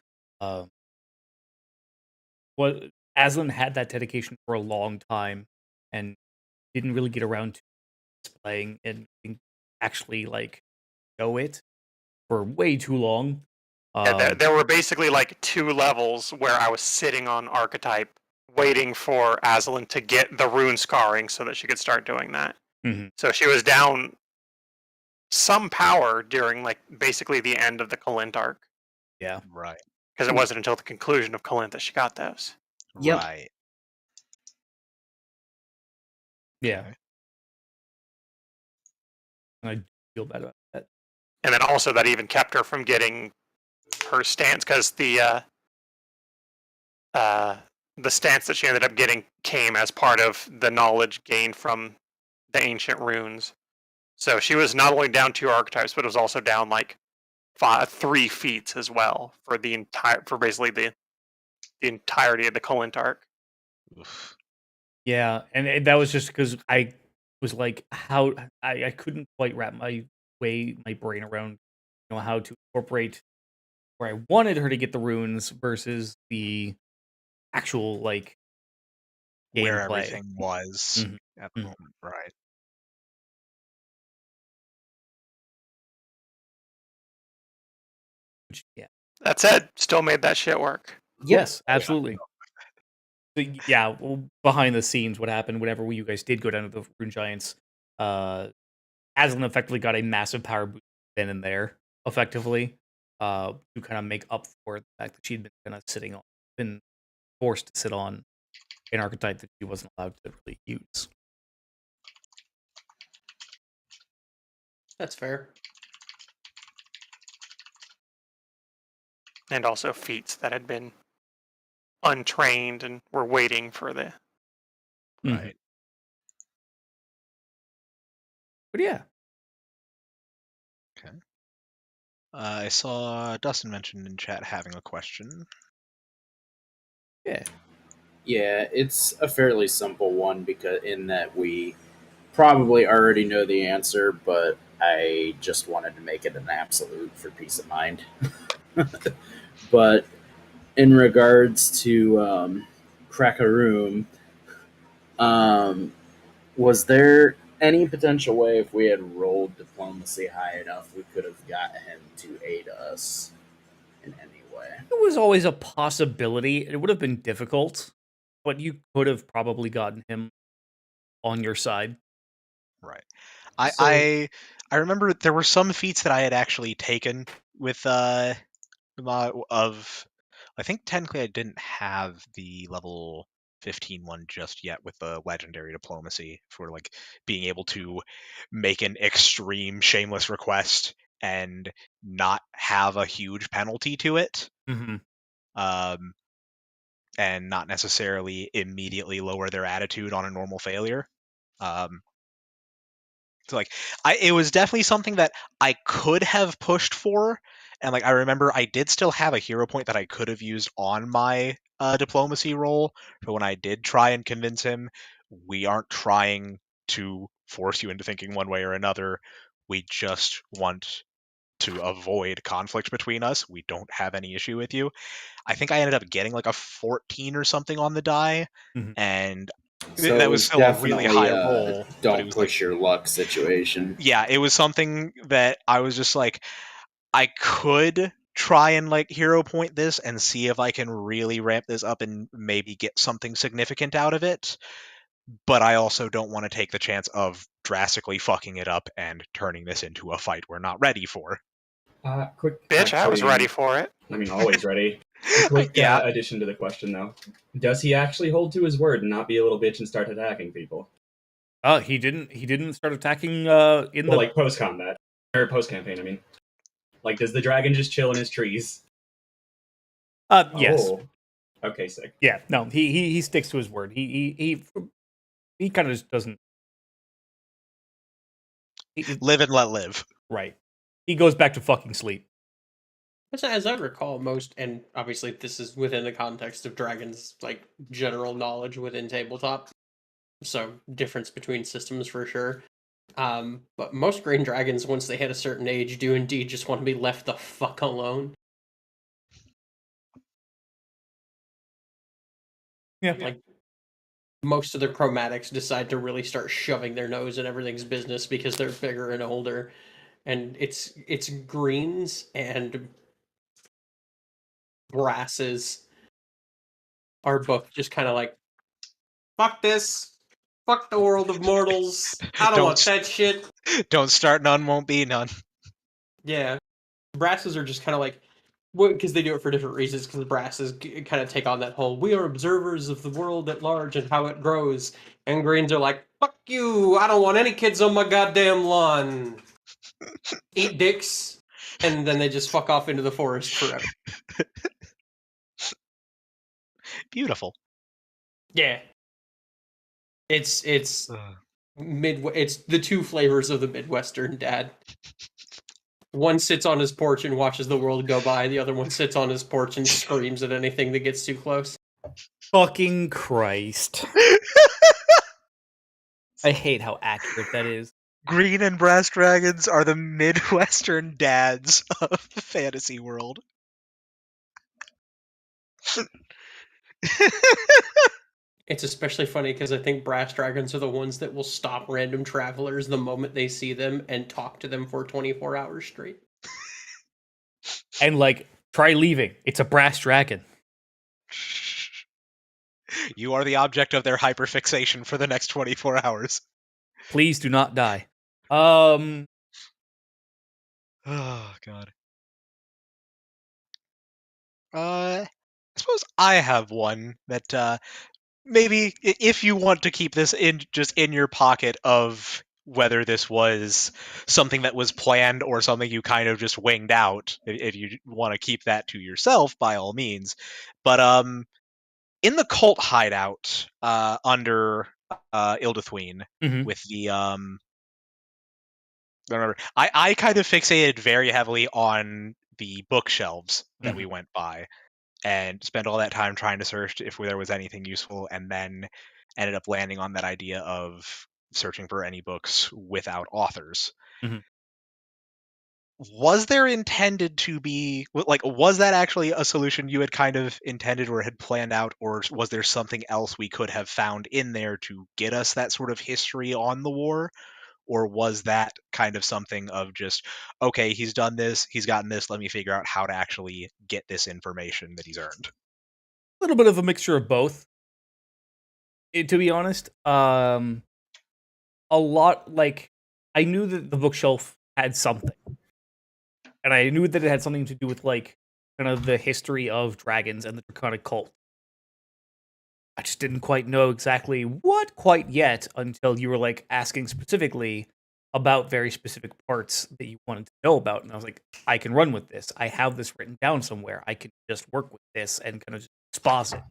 what Aslan had that dedication for a long time and didn't really get around to displaying and actually like know it for way too long. Yeah, there were basically like 2 levels where I was sitting on archetype waiting for Aslan to get the rune scarring so that she could start doing that. Mhm. So she was down some power during like basically the end of the Kalint arc. Yeah. Right. Because it wasn't until the conclusion of Kalint that she got those. Yep. Right. Yeah. Okay. And I feel bad about that. And then also that even kept her from getting her stance because the stance that she ended up getting came as part of the knowledge gained from the ancient runes. So she was not only down 2 archetypes, but it was also down like 3 feats as well for basically the entirety of the Kalint arc. Oof. Yeah, and that was just because I was like, how I couldn't quite wrap my way my brain around, how to incorporate where I wanted her to get the runes versus the actual like Where gameplay. everything was Mhm. at the Mhm. moment, right? Which, yeah. That said, still made that shit work. Yes, absolutely. So, yeah, well, behind the scenes, what happened whenever you guys did go down to the Rune Giants, Aslan effectively got a massive power boost then and there, effectively, to kind of make up for the fact that she'd been kind of been forced to sit on an archetype that she wasn't allowed to really use. That's fair. And also feats that had been untrained and were waiting for the. Right. But yeah. Okay. I saw Dustin mentioned in chat having a question. Yeah. Yeah, it's a fairly simple one because in that we probably already know the answer, but I just wanted to make it an absolute for peace of mind. But in regards to Crack a Room, was there any potential way if we had rolled diplomacy high enough we could have got him to aid us in any way? It was always a possibility. It would have been difficult, but you could have probably gotten him on your side. Right. So- I remember there were some feats that I had actually taken with of I think technically I didn't have the level 15 one just yet with the legendary diplomacy for like being able to make an extreme shameless request and not have a huge penalty to it. Mm-hmm. And not necessarily immediately lower their attitude on a normal failure. So like it was definitely something that I could have pushed for, and like I remember I did still have a hero point that I could have used on my diplomacy roll. But when I did try and convince him, we aren't trying to force you into thinking one way or another. We just want to avoid conflict between us. We don't have any issue with you. I think I ended up getting like a 14 or something on the die, Mhm. and So that it was was still a really definitely high roll. But it don't was push your luck situation. yeah, it was something that I was just like, I could try and like hero point this and see if I can really ramp this up and maybe get something significant out of it. But I also don't want to take the chance of drastically fucking it up and turning this into a fight we're not ready for. Quick. Bitch, I was actually, ready for it. I mean, always ready. A quick Yeah. addition to the question, though. Does he actually hold to his word and not be a little bitch and start attacking people? He didn't start attacking in Well, the like post-combat. Or post-campaign, I mean. Like, does the dragon just chill in his trees? yes. Oh. Okay, sick. Yeah, no, he sticks to his word. He kind of just doesn't. Live and let live. Right. He goes back to fucking sleep. As I recall, most, and obviously this is within the context of dragons, like general knowledge within tabletop, so difference between systems for sure. But most green dragons, once they hit a certain age, do indeed just want to be left the fuck alone. Yeah. Like, most of the chromatics decide to really start shoving their nose in everything's business because they're bigger and older. And it's greens and brasses are both just kind of like, fuck this, fuck the world of mortals, I don't want that shit. Don't start none, won't be none. Yeah, brasses are just kind of like, because they do it for different reasons, because the brasses kind of take on that whole, we are observers of the world at large and how it grows, and greens are like, fuck you, I don't want any kids on my goddamn lawn. Eat dicks, and then they just fuck off into the forest forever. Beautiful. Yeah. It's it's the two flavors of the Midwestern dad. One sits on his porch and watches the world go by, the other one sits on his porch and screams at anything that gets too close. Fucking Christ. I hate how accurate that is. Green and brass dragons are the Midwestern dads of the fantasy world. It's especially funny because I think brass dragons are the ones that will stop random travelers the moment they see them and talk to them for 24 hours straight. And like, try leaving. It's a brass dragon. You are the object of their hyperfixation for the next 24 hours. Please do not die. Oh, God. I suppose I have one that maybe if you want to keep this in your pocket of whether this was something that was planned or something you kind of just winged out, if you want to keep that to yourself, by all means. But in the cult hideout under Ilduthween, Mhm. with the remember, I kind of fixated very heavily on the bookshelves that we went by and spent all that time trying to search if there was anything useful, and then ended up landing on that idea of searching for any books without authors. Mhm. Was there intended to be, like, was that actually a solution you had kind of intended or had planned out, or was there something else we could have found in there to get us that sort of history on the war? Or was that kind of something of just, okay, he's done this, he's gotten this, let me figure out how to actually get this information that he's earned? A little bit of a mixture of both. To be honest, a lot like I knew that the bookshelf had something, and I knew that it had something to do with like kind of the history of dragons and the draconic cult. I just didn't quite know exactly what quite yet until you were like asking specifically about very specific parts that you wanted to know about, and I was like, I can run with this. I have this written down somewhere. I can just work with this and kind of just exposit.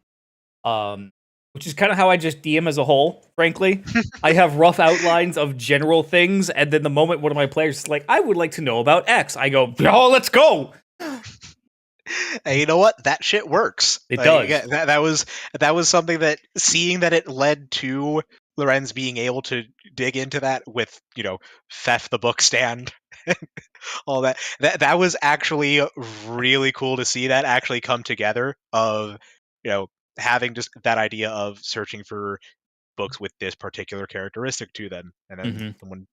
Which is kind of how I just DM as a whole, frankly. I have rough outlines of general things, and then the moment one of my players is like, I would like to know about X, I go, oh, let's go! And you know what? That shit works. It Like, does. again, that was something that, seeing that it led to Lorenz being able to dig into that with, Fef the book stand, all that was actually really cool to see that actually come together of, having just that idea of searching for books with this particular characteristic to them, and then Mhm. someone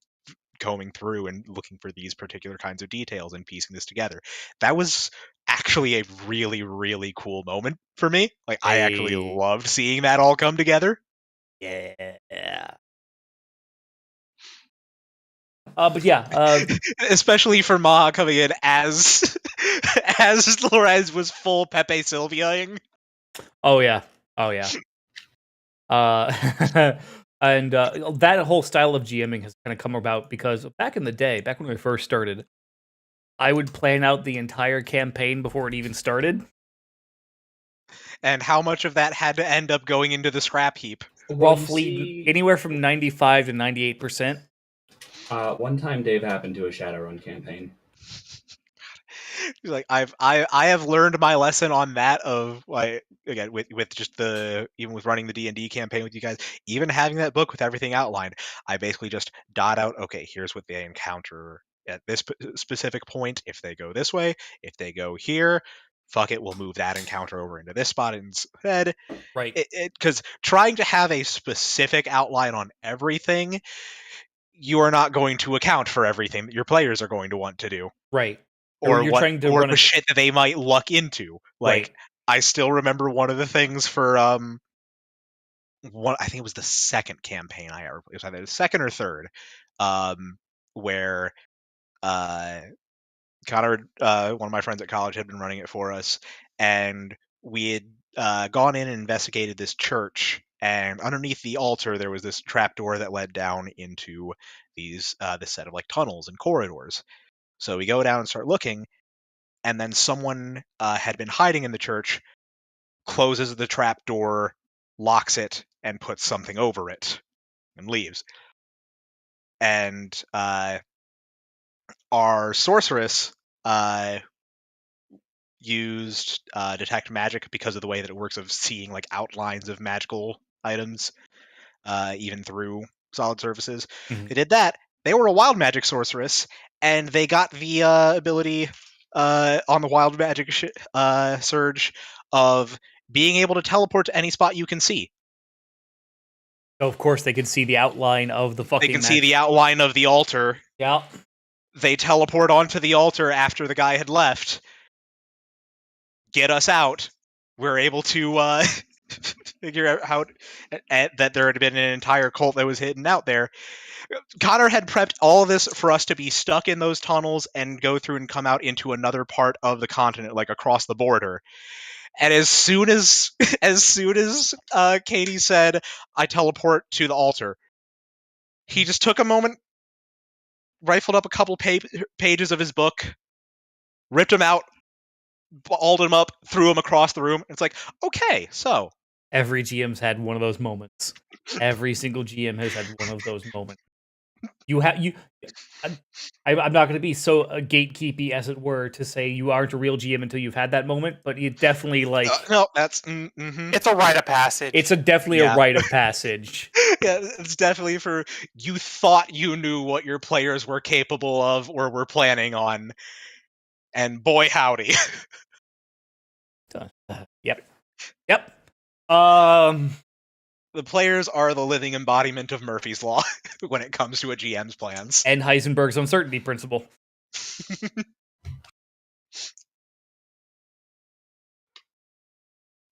combing through and looking for these particular kinds of details and piecing this together. That was actually a really, really cool moment for me. Like, I actually Hey. loved seeing that all come together. Yeah. But yeah, Especially for Maha coming in as as Lorenz was full Pepe Sylviaing. oh yeah. And that whole style of GMing has kind of come about because back in the day, back when we first started, I would plan out the entire campaign before it even started. And how much of that had to end up going into the scrap heap? Roughly anywhere from 95 to 98%. One time Dave happened to a Shadowrun campaign. Like, I have learned my lesson on that, of, like, again, with just even with running the D&D campaign with you guys, even having that book with everything outlined, I basically just dot out, okay, here's what they encounter at this specific point. If they go this way, if they go here, fuck it, we'll move that encounter over into this spot instead. Right. Because trying to have a specific outline on everything, you are not going to account for everything that your players are going to want to do, Right. or You're trying to run the a shit that they might luck into. Like, right. I still remember one of the things for one, I think it was the second campaign I ever played. It was either the second or third, where Connor, one of my friends at college, had been running it for us, and we had gone in and investigated this church, and underneath the altar there was this trapdoor that led down into this set of like tunnels and corridors. So we go down and start looking, and then someone had been hiding in the church, closes the trap door, locks it, and puts something over it, and leaves. And our sorceress used detect magic because of the way that it works, of seeing like outlines of magical items, even through solid surfaces. Mhm. They did that, They were a wild magic sorceress, and they got the ability on the wild magic surge of being able to teleport to any spot you can see. So of course they could see the outline of the fucking They can see the outline of the altar. Yeah. They teleport onto the altar after the guy had left. Get us out. We're able to figure out how that there had been an entire cult that was hidden out there. Connor had prepped all of this for us to be stuck in those tunnels and go through and come out into another part of the continent, like across the border. And as soon as Katie said, "I teleport to the altar," he just took a moment, rifled up a couple pages of his book, ripped them out, balled them up, threw them across the room. It's like, okay, so Every GM's had one of those moments. Every single GM has had one of those moments. I'm not going to be so gatekeepy, as it were, to say you aren't a real GM until you've had that moment, but you definitely no, that's It's a rite of passage. It's definitely a rite of passage. Yeah, it's definitely for you thought you knew what your players were capable of or were planning on, and boy howdy. Yep. The players are the living embodiment of Murphy's Law when it comes to a GM's plans. And Heisenberg's uncertainty principle.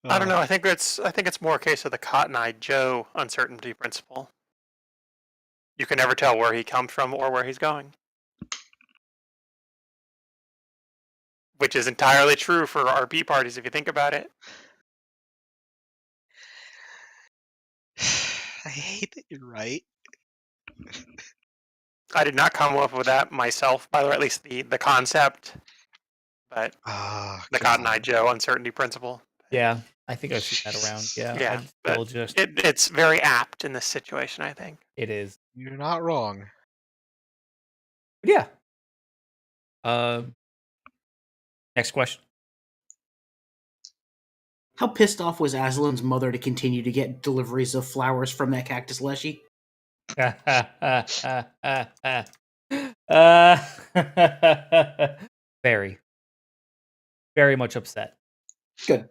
I don't know. I think it's more a case of the Cotton Eye Joe uncertainty principle. You can never tell where he comes from or where he's going. Which is entirely true for RP parties if you think about it. I hate that you're right. I did not come up with that myself, by the way, at least the concept. But the Cotton Eye Joe uncertainty principle. Yeah, I think I've seen that around. Yeah, it's very apt in this situation, I think. It is. You're not wrong. Yeah. Next question. How pissed off was Aslan's mother to continue to get deliveries of flowers from that cactus leshy? Very. Very much upset. Good.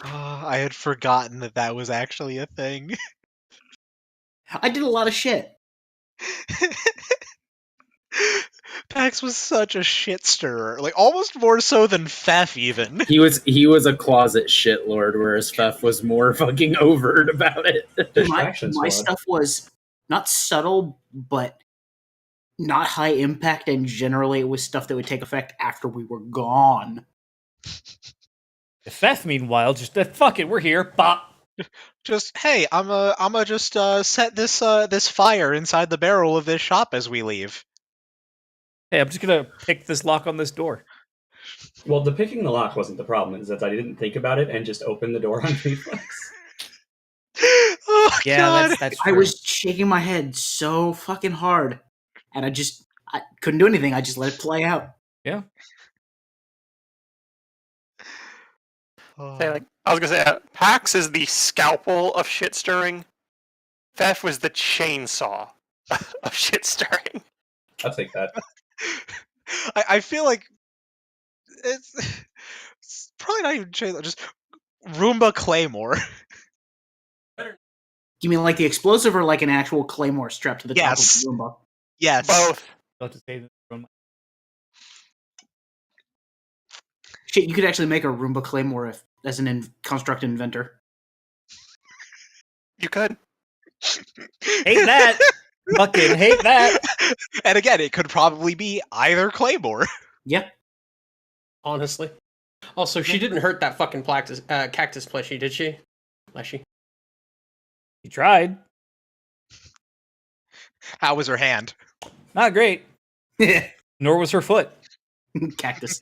I had forgotten that was actually a thing. I did a lot of shit. Pax was such a shit stirrer, like almost more so than Fef even. He was a closet shitlord, whereas Fef was more fucking overt about it. My stuff was not subtle, but not high impact, and generally it was stuff that would take effect after we were gone. Fef, meanwhile, just fuck it, we're here. Bop. Just hey, I'm just set this fire inside the barrel of this shop as we leave. Hey, I'm just gonna pick this lock on this door. Well, the picking the lock wasn't the problem. It's that I didn't think about it and just opened the door on reflex. Oh, yeah, God. that's true. I was shaking my head so fucking hard, and I couldn't do anything. I just let it play out. Yeah. I was gonna say, Pax is the scalpel of shit stirring. Fef was the chainsaw of shit stirring. I'll take that. I feel like it's probably not even chainsaw, just Roomba Claymore. You mean like the explosive, or like an actual claymore strapped to the top of Yes. the Roomba? Yes. Both. About to say this from Shit, you could actually make a Roomba claymore as an construct inventor. You could. hate that. Fucking hate that. And again, it could probably be either Claymore. Yeah. Honestly. Also, she didn't hurt that fucking cactus plushie, did she? Leshy. He tried. How was her hand? Not great. Nor was her foot. Cactus.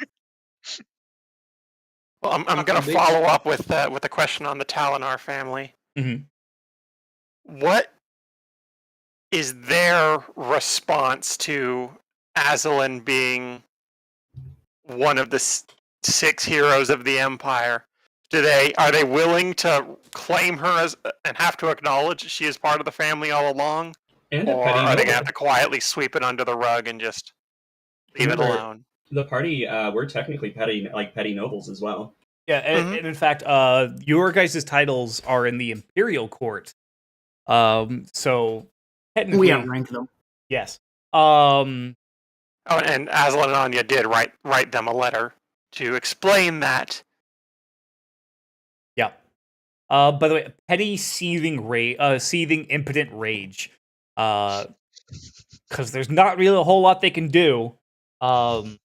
Well, I'm going to follow up with a question on the Talinar family. Mm-hmm. What is their response to Aslan being one of the six heroes of the Empire? Are they willing to claim her as and have to acknowledge she is part of the family all along? And Or a petty are they noble. gonna have to quietly sweep it under the rug and just leave it Remember, alone? The party, we're technically petty nobles as well. Yeah, and in fact, your guys' titles are in the Imperial Court. So technically, We outrank them. yes. Oh, and Aslan and Anya did write them a letter to explain that. Yeah. By the way, petty seething impotent rage. Because there's not really a whole lot they can do. Because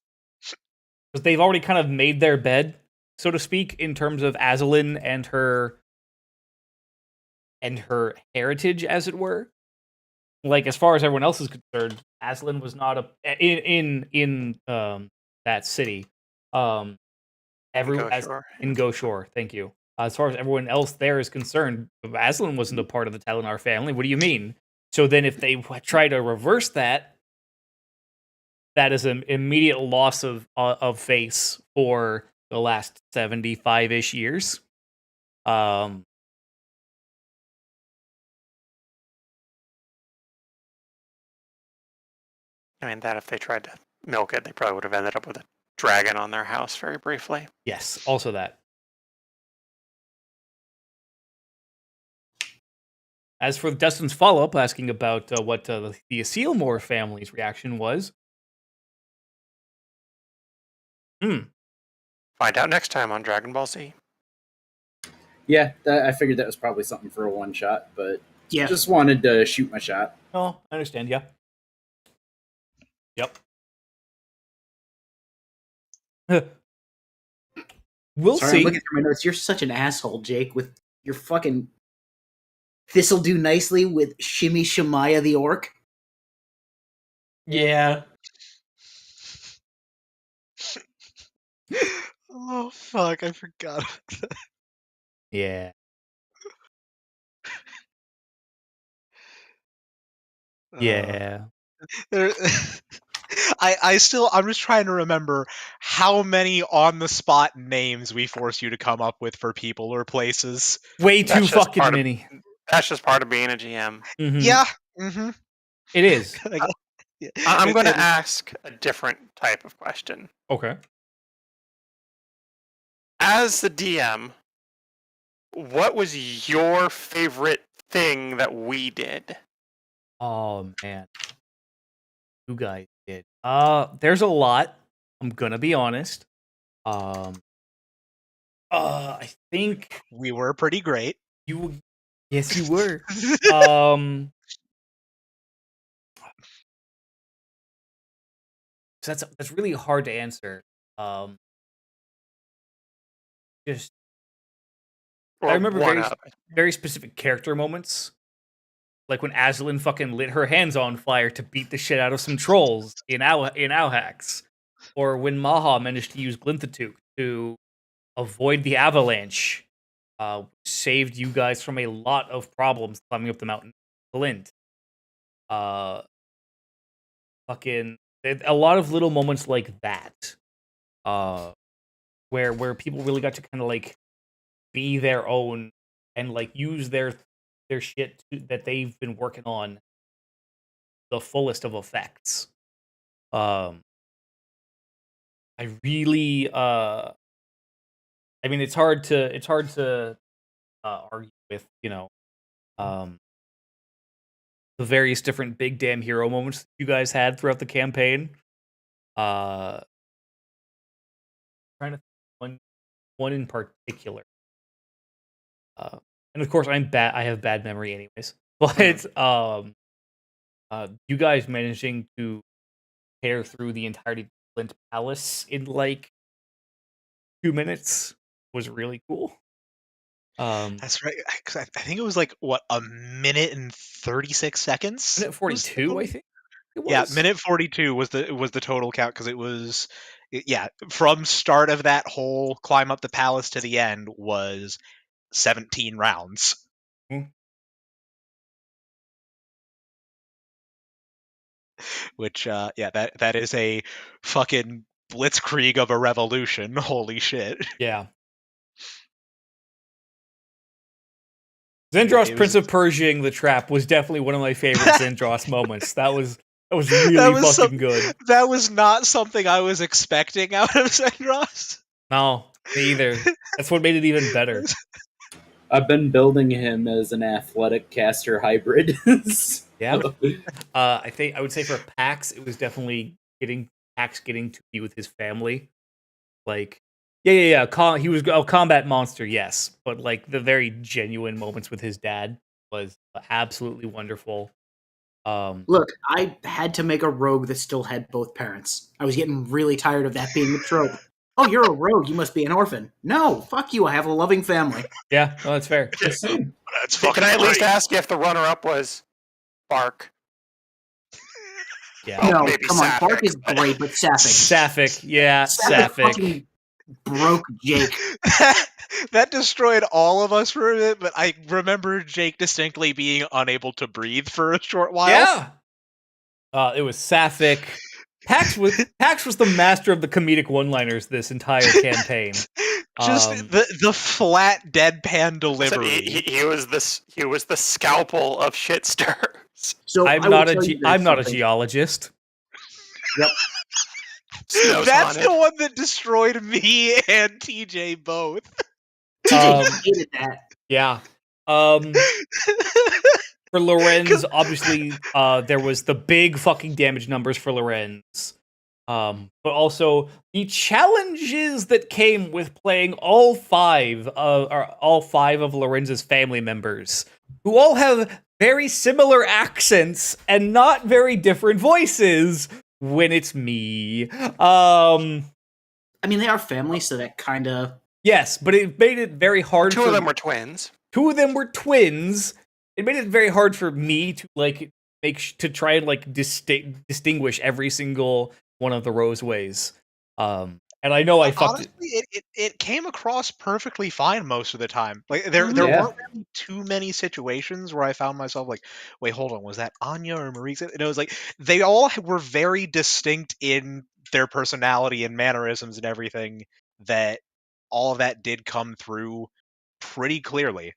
they've already kind of made their bed, so to speak, in terms of Aslan and her heritage, as it were. Like, as far as everyone else is concerned, Aslan was not in that city. In Goshore, thank you. As far as everyone else there is concerned, Aslan wasn't a part of the Telenar family. What do you mean? So then, if they try to reverse that, that is an immediate loss of face for the last 75-ish years. I mean, that if they tried to milk it, they probably would have ended up with a dragon on their house very briefly. Yes, also that. As for Dustin's follow-up, asking about what the Aseelmore family's reaction was. Find out next time on Dragon Ball Z. Yeah, I figured that was probably something for a one shot, but Yeah. just wanted to shoot my shot. Oh, I understand. Yeah. Yep. We'll Sorry, see. I'm looking through my notes. You're such an asshole, Jake, with your fucking This'll do nicely with Shimmy Shemaya the Orc. Yeah. Oh fuck! I forgot. Yeah. Yeah. There, I'm just trying to remember how many on the spot names we force you to come up with for people or places. Way too That's just fucking part of- many. That's just part of being a GM. Mhm. Yeah. Mm-hmm. It is. I'm going to ask a different type of question. Okay. As the DM, what was your favorite thing that we did? Oh man. You guys did. There's a lot. I'm gonna be honest. I think We were pretty great. yes, you were. So that's really hard to answer. Just I remember very specific character moments, like when Aslan fucking lit her hands on fire to beat the shit out of some trolls in Auhax, or when Maha managed to use Glinthatook to avoid the avalanche, saved you guys from a lot of problems climbing up the mountain. Glint. Fucking a lot of little moments like that, where people really got to kind of like be their own and like use their shit that they've been working on the fullest of effects. I really I mean it's hard to argue with, the various different big damn hero moments that you guys had throughout the campaign. Trying to think one in particular. And of course I have bad memory anyways. But you guys managing to tear through the entirety of Flint Palace in like 2 minutes was really cool. That's right. I think it was like what, a minute and 36 seconds. Minute 42, I think. It was. Yeah, minute 42 was the total count because it was from start of that whole climb up the palace to the end was 17 rounds. Which that is a fucking blitzkrieg of a revolution. Holy shit. Yeah. Zendros, It Prince was- of Persiaing the trap was definitely one of my favorite Zendros moments. That was really That was fucking good. That was not something I was expecting out of Zendros. No, me either. That's what made it even better. I've been building him as an athletic caster hybrid. Yeah. I would say for Pax, it was definitely Pax getting to be with his family. Like, yeah. He was a combat monster, yes, but like the very genuine moments with his dad was absolutely wonderful. Look, I had to make a rogue that still had both parents. I was getting really tired of that being the trope. Oh, you're a rogue. You must be an orphan. No, fuck you. I have a loving family. Yeah, no, that's fair. The same. That's Can fucking I at least great. ask if the runner-up was Bark? Yeah, Oh, No, maybe come on. Bark Sapphic, is but- great, but Sapphic. Sapphic. Yeah, Sapphic. fucking broke Jake. That destroyed all of us for a bit, but I remember Jake distinctly being unable to breathe for a short while. Yeah. It was Sapphic. Pax was the master of the comedic one-liners this entire campaign. Just the flat deadpan So delivery. he was the scalpel of shit stirs. So I'm I will not tell you guys I'm not a something. geologist. Yep. Snow's That's haunted. the one that destroyed me and TJ both. TJ Um, hated that. Yeah. For Lorenz, obviously, there was the big fucking damage numbers for Lorenz. But also the challenges that came with playing all five of Lorenz's family members, who all have very similar accents and not very different voices when it's me. I mean, they are family, so that kind of... Yes, but it made it very hard Two for of them were twins. Two of them were twins. It made it very hard for me to like to try and like distinguish every single one of the Roseways. And I know I fucked Honestly, it came across perfectly fine most of the time. Like there Yeah. weren't really too many situations where I found myself like, wait, hold on, was that Anya or Marisa? And it was like they all were very distinct in their personality and mannerisms and everything. That all of that did come through pretty clearly.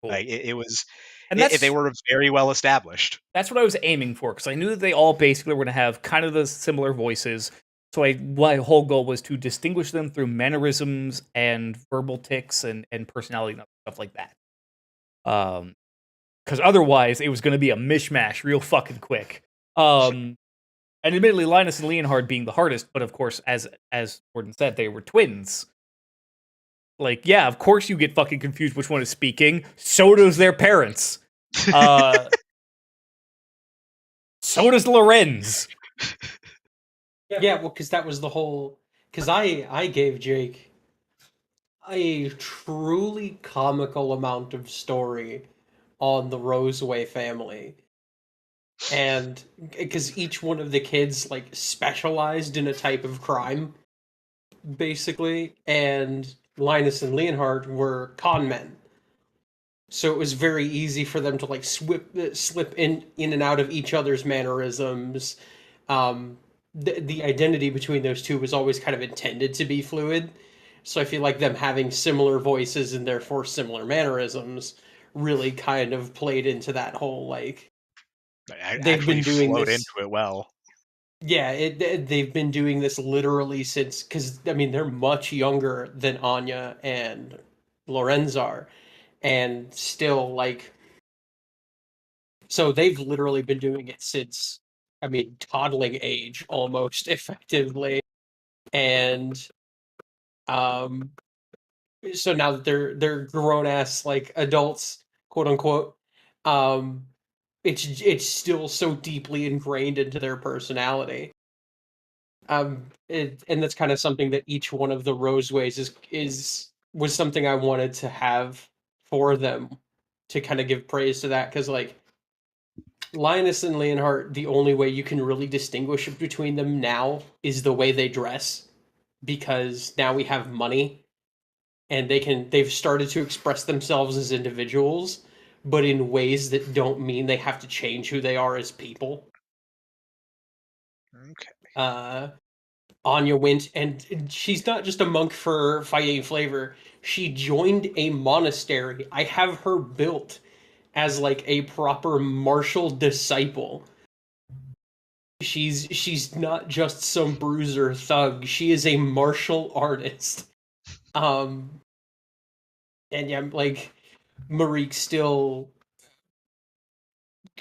Cool. Like it was, and they were very well established. that's what I was aiming for because I knew that they all basically were going to have kind of the similar voices. So my whole goal was to distinguish them through mannerisms and verbal tics and personality and stuff like that. Because otherwise it was going to be a mishmash real fucking quick. And admittedly, Linus and Leonhard being the hardest, but of course, as Gordon said, they were twins. Like, yeah, of course you get fucking confused which one is speaking. So does their parents. So does Lorenz. Yeah, well, because that was the whole. Because I gave Jake a truly comical amount of story on the Roseway family, and because each one of the kids like specialized in a type of crime, basically, and Linus and Leonhard were con men. So it was very easy for them to like slip in and out of each other's mannerisms. The identity between those two was always kind of intended to be fluid. So I feel like them having similar voices and therefore similar mannerisms really kind of played into that whole like They've been doing flowed this- into it well. yeah, they've been doing this literally since, because I mean they're much younger than Anya and Lorenz are, and still like, so they've literally been doing it since, I mean, toddling age almost effectively, and so now that they're grown ass like adults, quote unquote, it's still so deeply ingrained into their personality. And that's kind of something that each one of the Roseways was something I wanted to have for them, to kind of give praise to that, because like Linus and Leonhardt, the only way you can really distinguish between them now is the way they dress, because now we have money and they've started to express themselves as individuals, but in ways that don't mean they have to change who they are as people. Okay. Anya went, and she's not just a monk for fighting flavor. She joined a monastery. I have her built as like a proper martial disciple. She's not just some bruiser thug. She is a martial artist. Um, and yeah, like Marique still,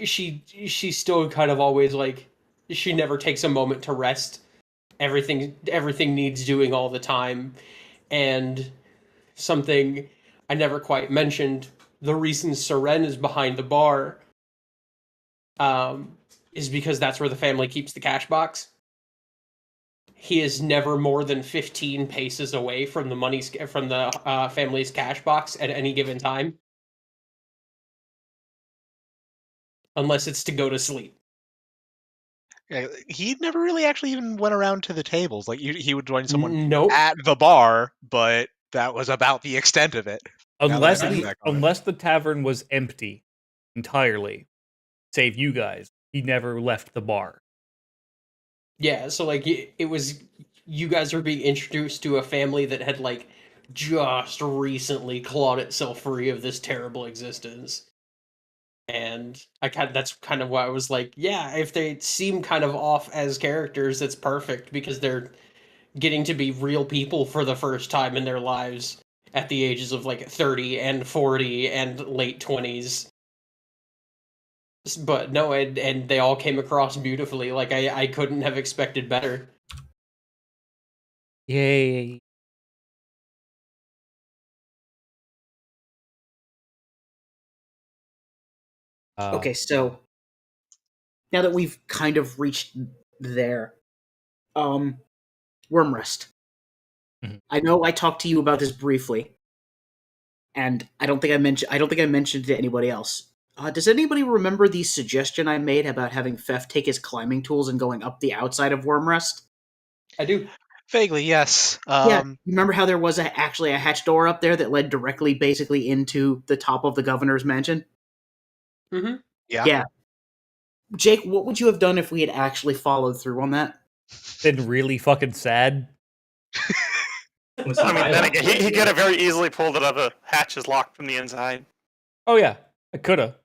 she's still kind of always like, she never takes a moment to rest. Everything needs doing all the time. And something I never quite mentioned, the reason Seren is behind the bar um, is because that's where the family keeps the cash box. He is never more than 15 paces away from the family's cash box at any given time, unless it's to go to sleep. Yeah, he never really actually even went around to the tables. Like he would join someone Nope. at the bar, but that was about the extent of it. Now that I think back on it. Unless the tavern was empty entirely, save you guys, he never left the bar. Yeah, so like it was, you guys are being introduced to a family that had like just recently clawed itself free of this terrible existence. And that's kind of why I was like, yeah, if they seem kind of off as characters, it's perfect because they're getting to be real people for the first time in their lives at the ages of like 30 and 40 and late 20s. But no, and they all came across beautifully. Like I couldn't have expected better. Yay. Okay, so now that we've kind of reached there, worm rest. Mhm. I know I talked to you about this briefly, and I don't think I mentioned it to anybody else. Does anybody remember the suggestion I made about having Fef take his climbing tools and going up the outside of worm rest? I do. Vaguely, yes. Yeah, you remember how there was actually a hatch door up there that led directly, basically, into the top of the governor's mansion? Mm-hmm. Yeah. Yeah. Jake, what would you have done if we had actually followed through on that? Been really fucking sad. Listen, I mean, I then love again, the he idea. could have very easily pulled it up. The hatch is locked from the inside. Oh yeah, I coulda.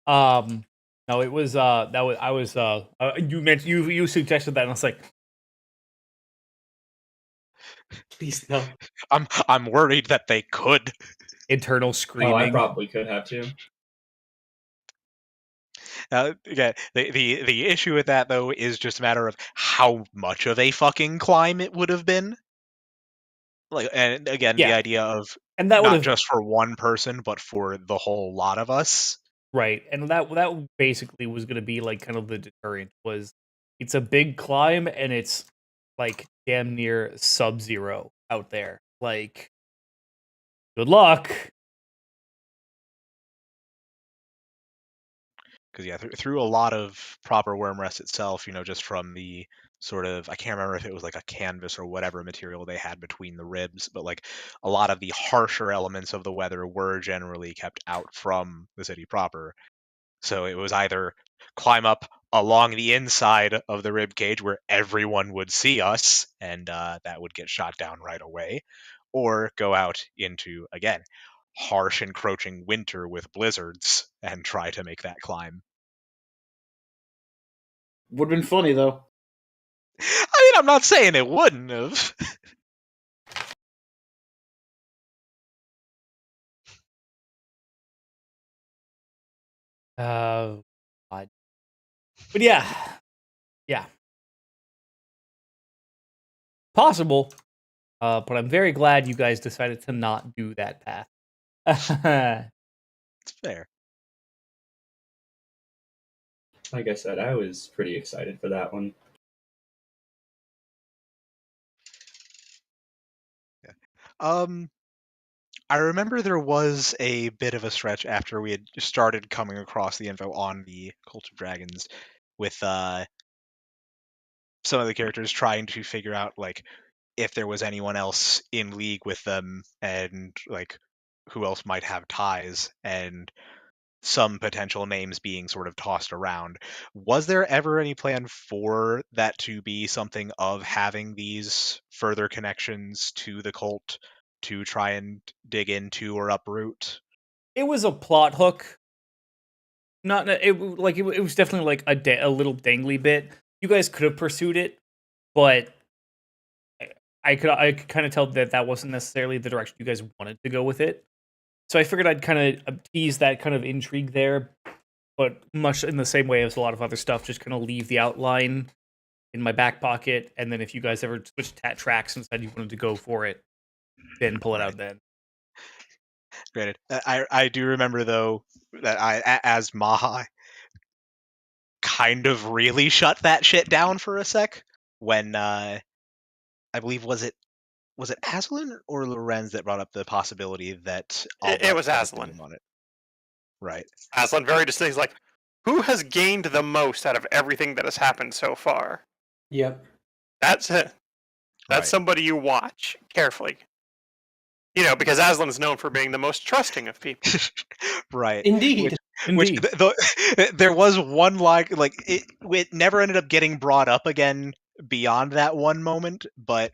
No, it was that was I was you mentioned you suggested that, and I was like, Please no. I'm worried that they could. internal Oh, I screaming. probably could have too. Again, the issue with that though is just a matter of how much of a fucking climb it would have been. Like, and again, the Yeah, idea of and that would not have just for one person, but for the whole lot of us. right, and that basically was gonna be like kind of the deterrent was it's a big climb and it's like damn near sub-zero out there. Like, good luck. Because yeah, through a lot of proper worm rest itself, just from the sort of, I can't remember if it was like a canvas or whatever material they had between the ribs, but like a lot of the harsher elements of the weather were generally kept out from the city proper. So it was either climb up along the inside of the rib cage where everyone would see us, and that would get shot down right away, or go out into, again, harsh encroaching winter with blizzards and try to make that climb. Would have been funny, though. I mean, I'm not saying it wouldn't have. God. But yeah, yeah, possible. But I'm very glad you guys decided to not do that path. It's fair. Like I said, I was pretty excited for that one. Um, I remember there was a bit of a stretch after we had started coming across the info on the Cult of Dragons with some of the characters trying to figure out like if there was anyone else in league with them and like who else might have ties and some potential names being sort of tossed around. Was there ever any plan for that to be something of having these further connections to the cult to try and dig into or uproot? it was a plot hook. Not it was definitely like a little dangly bit. You guys could have pursued it, but I could kind of tell that wasn't necessarily the direction you guys wanted to go with it. So I figured I'd kind of tease that kind of intrigue there, but much in the same way as a lot of other stuff, just kind of leave the outline in my back pocket, and then if you guys ever switched tracks and said you wanted to go for it, then pull it out then. Granted, I do remember though that as Maha, kind of really shut that shit down for a sec when I believe was it Aslan or Lorenz that brought up the possibility that It was Albrecht Aslan. on it. Right. Aslan very distinctly is like, who has gained the most out of everything that has happened so far? Yep. That's it. That's Right. somebody you watch carefully. You know, because Aslan is known for being the most trusting of people. Right. Indeed. Which Indeed. there was one like it never ended up getting brought up again beyond that one moment, but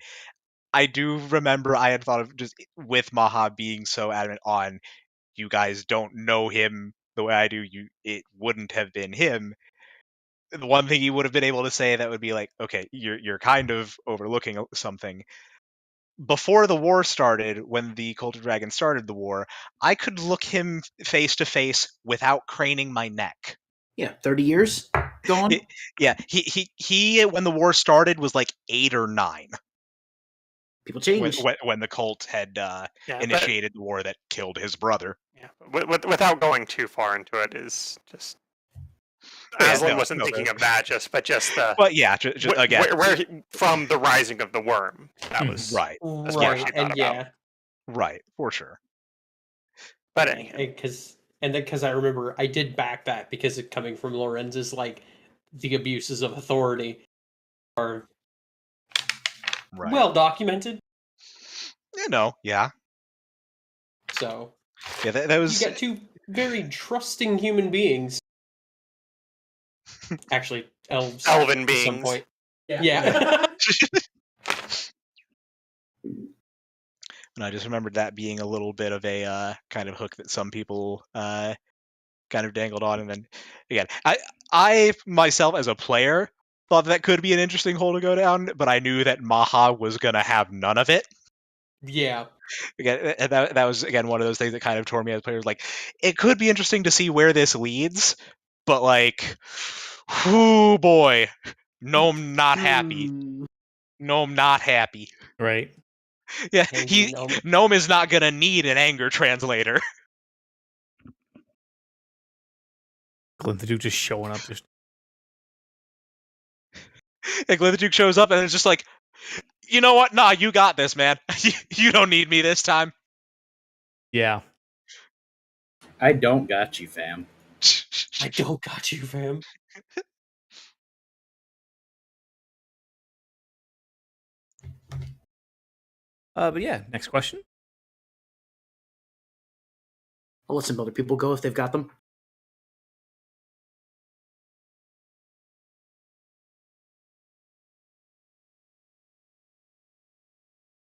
I do remember I had thought of just with Maha being so adamant on you guys don't know him the way I do, it wouldn't have been him. The one thing he would have been able to say that would be like, okay, you're kind of overlooking something. Before the war started, when the Cult of Dragon started the war, I could look him face to face without craning my neck. Yeah, 30 years gone. Yeah, he when the war started was like 8 or 9 People change. when the cult had Yeah, initiated the war that killed his brother. yeah, without going too far into it, is just Yeah, Aslan no, wasn't no, thinking no. of that. But just the But yeah, just again, from the rising of the worm. That Mhm. was right, That's what she Right. thought And about. yeah. right, for sure. But anyhow, Because I remember I did back that because it coming from Lorenz's, like, the abuses of authority are Right. well documented. Yeah. So Yeah, that was you got two very trusting human beings. Actually, elves. elven At beings. some point. Yeah. And I just remembered that being a little bit of a kind of hook that some people kind of dangled on. And then again, I myself as a player thought that could be an interesting hole to go down, but I knew that Maha was going to have none of it. Yeah. Again, that was again one of those things that kind of tore me as a player. Like, it could be interesting to see where this leads, but like, whoo boy, Gnome not happy. Gnome not happy. Right. Yeah, Angry Gnome. Gnome is not gonna need an anger translator. Glinthadoo just showing up, just And Glinthadoo shows up and it's just like, you know what? Nah, you got this, man. You don't need me this time. yeah. I don't got you, fam. I don't got you, fam. But yeah, next question. I'll let some other people go if they've got them.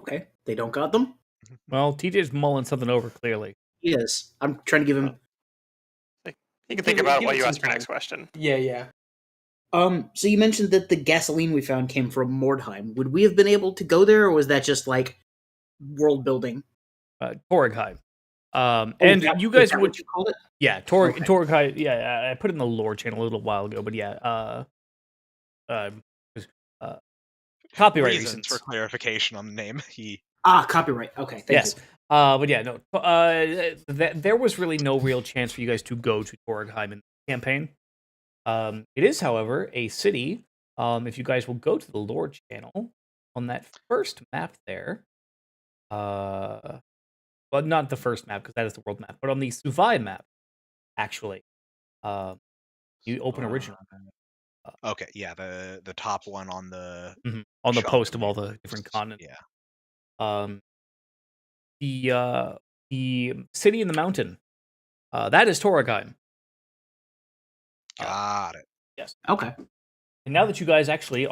Okay, they don't got them. Well, TJ's mulling something over clearly. He is. I'm trying to give him. You can think about it while you ask your next question. Yeah. So you mentioned that the gasoline we found came from Mordheim. Would we have been able to go there, or was that just like world building? Torgheim. Oh, And that- you guys is that would, what you called it? yeah, Okay. Torgheim. Yeah, I put it in the lore channel a little while ago, but yeah, copyright reasons. for clarification on the name. Copyright. Okay, thank Yes. you. But yeah, no. There was really no real chance for you guys to go to Torgheim in the campaign. It is, however, a city. If you guys will go to the lore channel on that first map there, well, not the first map because that is the world map, but on the Suvai map, actually, you open original Okay, yeah, the top one on the on the chunk post of of all the different continents. Yeah. The city in the mountain, that is Torgheim. Got it. Yes. Okay. And now that you guys actually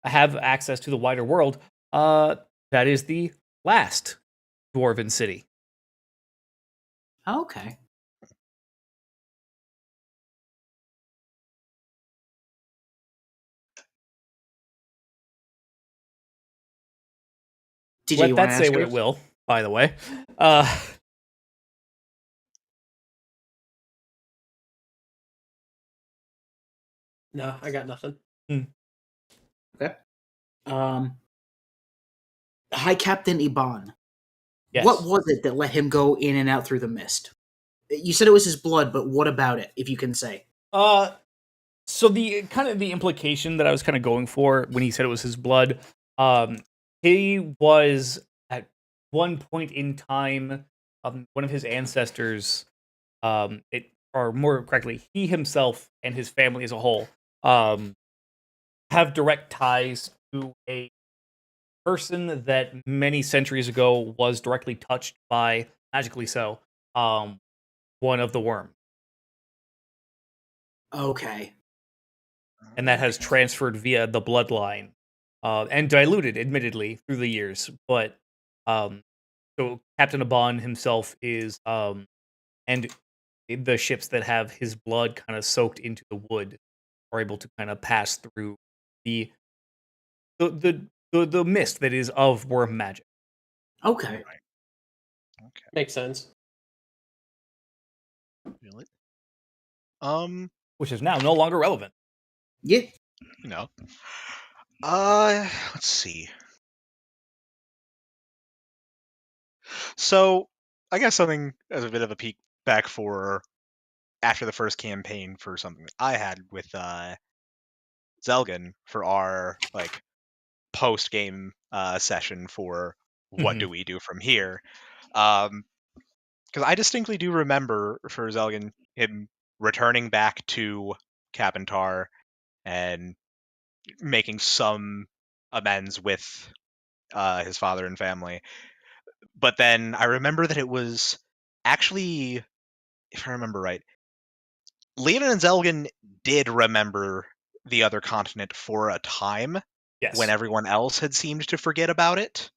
have access to the wider world, that is the last dwarven city. Okay. TJ, Let you want that to say ask what yours? it will, by the way. Uh, No, I got nothing. Okay. High Captain Iban. yes. What was it that let him go in and out through the mist? You said it was his blood, but what about it, if you can say? So the kind of the implication that I was kind of going for when he said it was his blood, he was at one point in time, one of his ancestors, or more correctly, he himself and his family as a whole, have direct ties to a person that many centuries ago was directly touched by, magically so, one of the worm. Okay. And that has transferred via the bloodline, and diluted, admittedly, through the years. But so Captain Aban himself is, and the ships that have his blood kind of soaked into the wood are able to kind of pass through the the mist that is of worm magic. Okay. Okay. Makes sense. Really? Which is now no longer relevant. Yeah. No. Let's see. So, I guess something as a bit of a peek back for after the first campaign for something that I had with Zelgan for our like post game session for what Mhm. do we do from here. Because I distinctly do remember for Zelgan him returning back to Kapantar and making some amends with his father and family. But then I remember that it was actually, if I remember right, Leonin and Zelgan did remember the other continent for a time when Yes. everyone else had seemed to forget about it.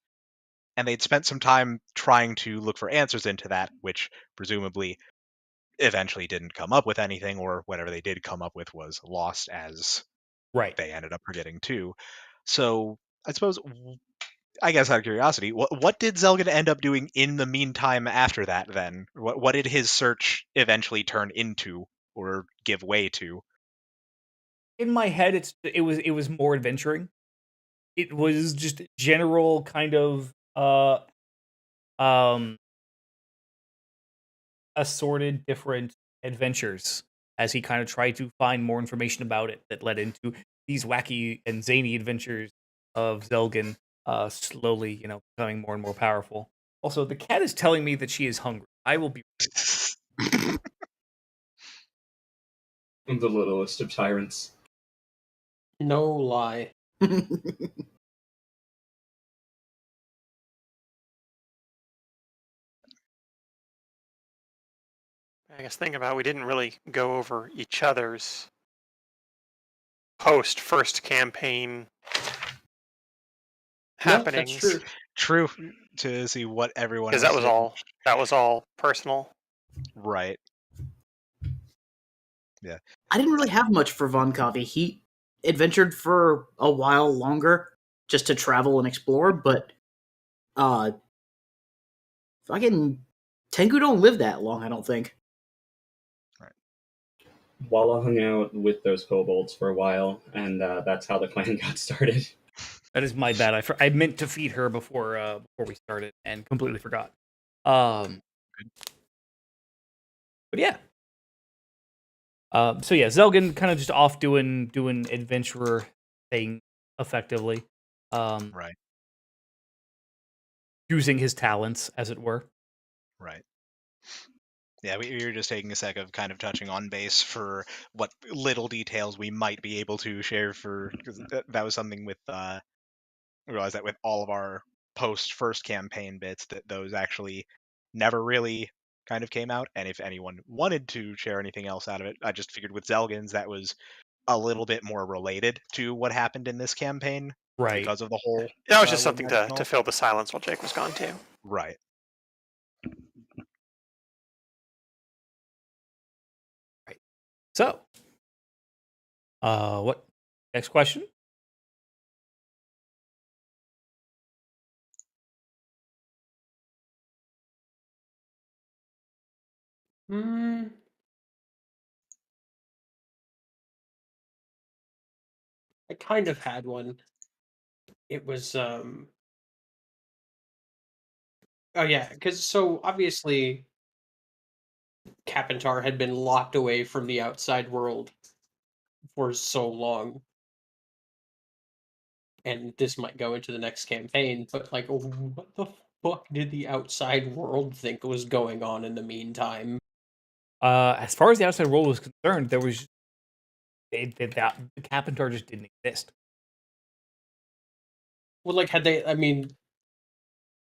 And they'd spent some time trying to look for answers into that, which presumably eventually didn't come up with anything, or whatever they did come up with was lost as Right. they ended up forgetting too. So I suppose, I guess out of curiosity, what did Zelgan end up doing in the meantime after that then? What did his search eventually turn into or give way to? In my head, it was more adventuring. It was just general kind of um assorted different adventures as he kind of tried to find more information about it that led into these wacky and zany adventures of Zelgan, slowly, becoming more and more powerful. Also, the cat is telling me that she is hungry. I will be. I'm the littlest of tyrants. No lie. I guess think about it, we didn't really go over each other's post first campaign No, that's happenings true. True, to see what everyone because else did. that was all personal. Right. I didn't really have much for Von Kave. He adventured for a while longer just to travel and explore, but fucking Tengu don't live that long, I don't think. Walla hung out with those kobolds for a while, and that's how the clan got started. That is my bad. I meant to feed her before we started and completely forgot. But yeah. So yeah, Zelgan kind of just off doing adventurer thing effectively. Right. Using his talents, as it were. Right. Yeah, we were just taking a sec of kind of touching on base for what little details we might be able to share for, because that was something with I realized that with all of our post first campaign bits that those actually never really kind of came out, and if anyone wanted to share anything else out of it, I just figured with Zelgans that was a little bit more related to what happened in this campaign Right. because of the whole That was just Wood something Magic to fill the silence while Jake was gone too. Right. So, what next question? Hmm. I kind of had one. It was oh yeah, because so obviously Capentar had been locked away from the outside world for so long, and this might go into the next campaign, but like, what the fuck did the outside world think was going on in the meantime? As far as the outside world was concerned, there was that the Carpenter just didn't exist. Well, like, had they? I mean,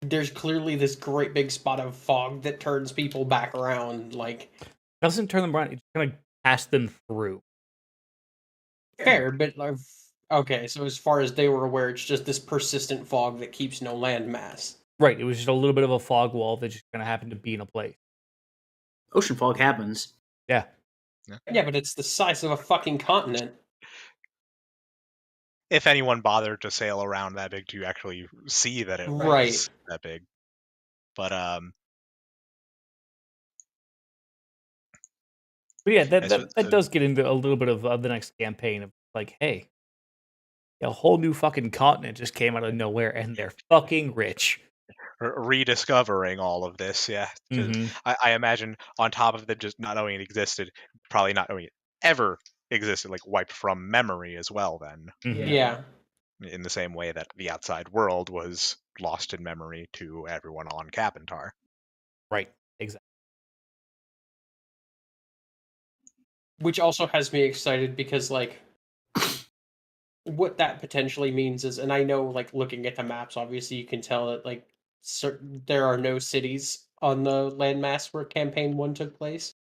there's clearly this great big spot of fog that turns people back around. Like, Doesn't turn them around; it just kind of pass them through. fair, but like, okay. So as far as they were aware, it's just this persistent fog that keeps no landmass. Right. It was just a little bit of a fog wall that just kind of happened to be in a place. Ocean fog happens. Yeah. Yeah, but it's the size of a fucking continent. If anyone bothered to sail around that big to actually see that it was Right. that big. But yeah, so- that so- does get into a little bit of the next campaign of like, hey, a whole new fucking continent just came out of nowhere, and they're fucking rich. rediscovering all of this, yeah. 'Cause Mhm. I imagine on top of them just not knowing it existed, probably not knowing it ever existed, like wiped from memory as well. Then, Mhm. Yeah. in the same way that the outside world was lost in memory to everyone on Capentar. Right. Exactly. Which also has me excited because, like, what that potentially means is, and I know, like, looking at the maps, obviously you can tell that, like, there are no cities on the landmass where Campaign 1 took place.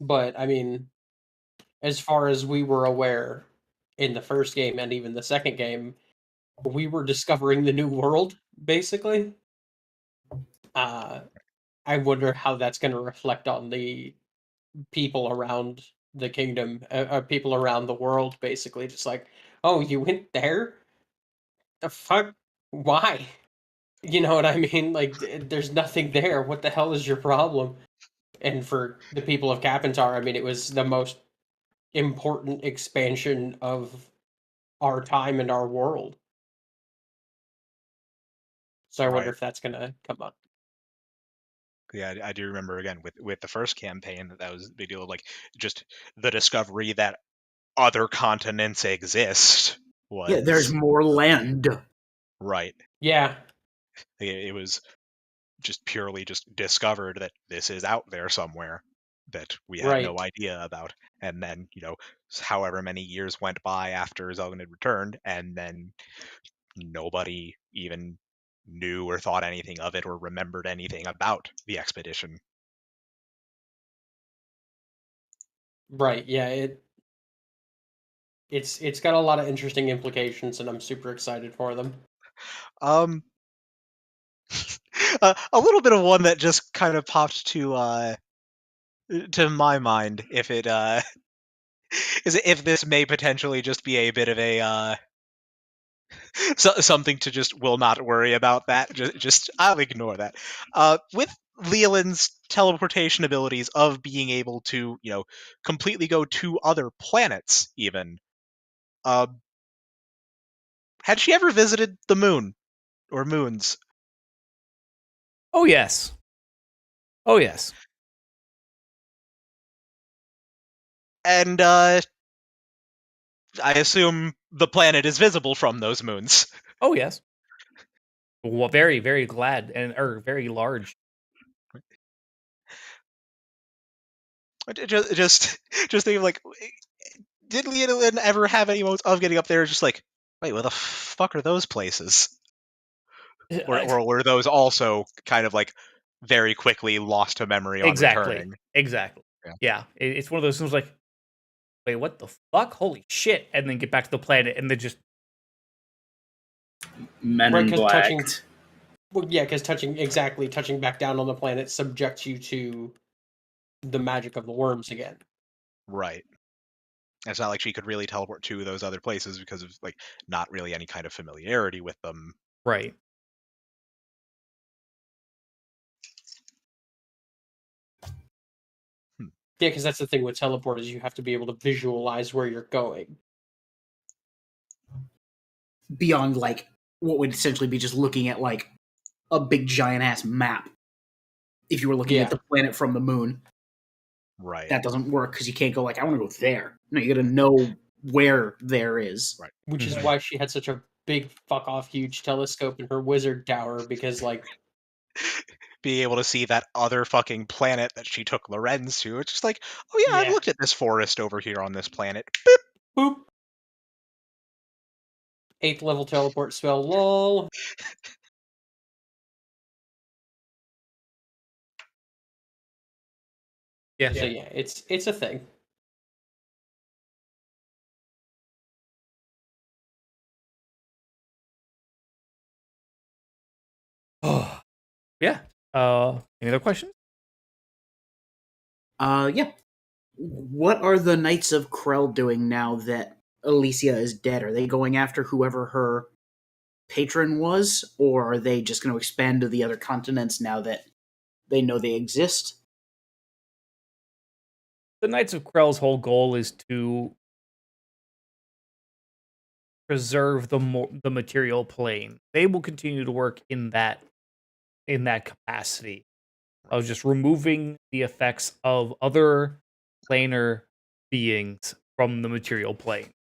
But, I mean, as far as we were aware in the first game and even the second game, we were discovering the new world, basically. I wonder how that's going to reflect on the people around the kingdom, people around the world, basically. Just like, oh, you went there? The fuck? Why? You know what I mean? Like, there's nothing there. What the hell is your problem? And for the people of Capentar, I mean, it was the most important expansion of our time and our world. So I wonder Right. if that's going to come up. Yeah, I do remember again with the first campaign that was a big deal. Like just the discovery that other continents exist was Yeah, there's more land. right. Yeah. It was just purely just discovered that this is out there somewhere that we had no Right. idea about. And then, however many years went by after Zelgan had returned, and then nobody even knew or thought anything of it or remembered anything about the expedition. Right. Yeah. It's got a lot of interesting implications, and I'm super excited for them. Um, a little bit of one that just kind of popped to my mind, if it is if this may potentially just be a bit of a something to just will not worry about that. Just I'll ignore that. With Leland's teleportation abilities of being able to, completely go to other planets, even. Had she ever visited the moon or moons? Oh yes. Oh yes. And I assume the planet is visible from those moons. Oh yes. Well, very, very glad or very large. Just thinking like, did Leland ever have any moments of getting up there just like, wait, where the fuck are those places? Or were those also kind of like very quickly lost to memory on returning? Exactly. Yeah. Yeah. It's one of those things like, wait, what the fuck? Holy shit! And then get back to the planet, and then just Men Right, in 'cause Black. touching- Well, yeah, because touching back down on the planet subjects you to the magic of the worms again. Right. It's not like she could really teleport to those other places because of like not really any kind of familiarity with them. Right. Yeah, because that's the thing with teleport is you have to be able to visualize where you're going. Beyond like what would essentially be just looking at like a big giant ass map. If you were looking Yeah. at the planet from the moon, Right. that doesn't work because you can't go like I want to go there. No, you got to know where there is. Right. Which is Mhm. why she had such a big fuck off huge telescope in her wizard tower, because like Be able to see that other fucking planet that she took Lorenz to. It's just like, oh yeah, I've Yeah. looked at this forest over here on this planet. boop. 8th level teleport spell, lol. Yeah. So yeah, it's a thing. Oh. Yeah. Any other questions? Yeah. What are the Knights of Krell doing now that Alicia is dead? Are they going after whoever her patron was, or are they just going to expand to the other continents now that they know they exist? The Knights of Krell's whole goal is to preserve the material plane. They will continue to work in that capacity of just removing the effects of other planar beings from the material plane,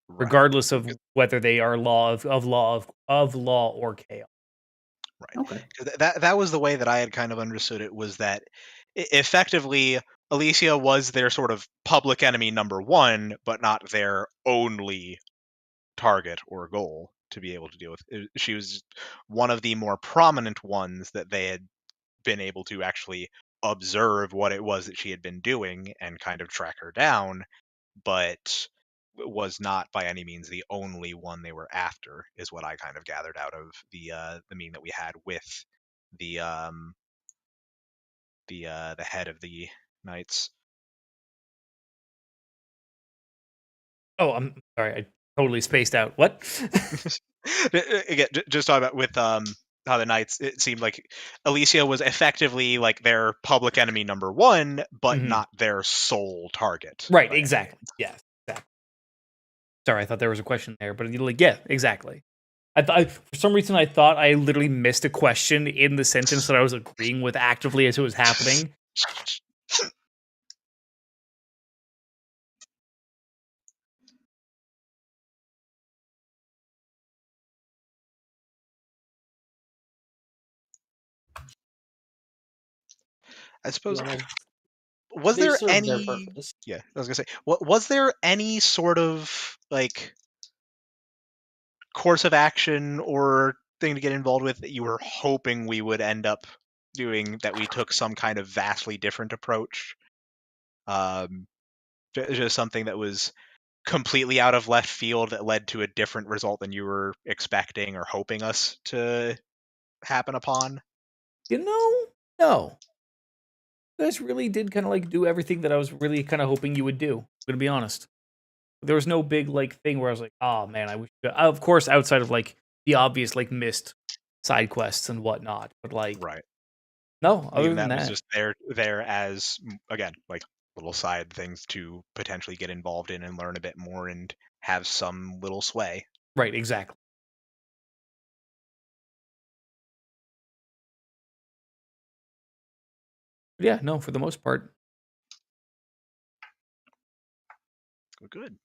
Right. regardless of whether they are law or chaos. Right. Okay. That was the way that I had kind of understood it, was that effectively Alicia was their sort of public enemy number one, but not their only target or goal to be able to deal with. She was one of the more prominent ones that they had been able to actually observe what it was that she had been doing and kind of track her down, but was not by any means the only one they were after, is what I kind of gathered out of the meeting that we had with the the head of the knights. Oh, I'm sorry, I totally spaced out. What? Again, just talking about with how the knights, it seemed like Alicia was effectively like their public enemy number one, but Mhm. not their sole target. Right, by any exactly. means. Yes, exactly. Sorry, I thought there was a question there, but like, yeah, exactly. I thought for some reason I thought I literally missed a question in the sentence that I was agreeing with actively as it was happening. I suppose. Yeah, Was they there serve their any? purpose. Yeah, I was gonna say. Was there any sort of like course of action or thing to get involved with that you were hoping we would end up doing, that we took some kind of vastly different approach? Um, just something that was completely out of left field that led to a different result than you were expecting or hoping us to happen upon? You know, no. You guys really did kind of like do everything that I was really kind of hoping you would do. I'm gonna be honest. There was no big like thing where I was like, oh man, I wish. Of course, outside of like the obvious like missed side quests and whatnot, but like Right. no, other Even than that was that, just there as again, like little side things to potentially get involved in and learn a bit more and have some little sway. right, exactly. But yeah, no, for the most part, Good.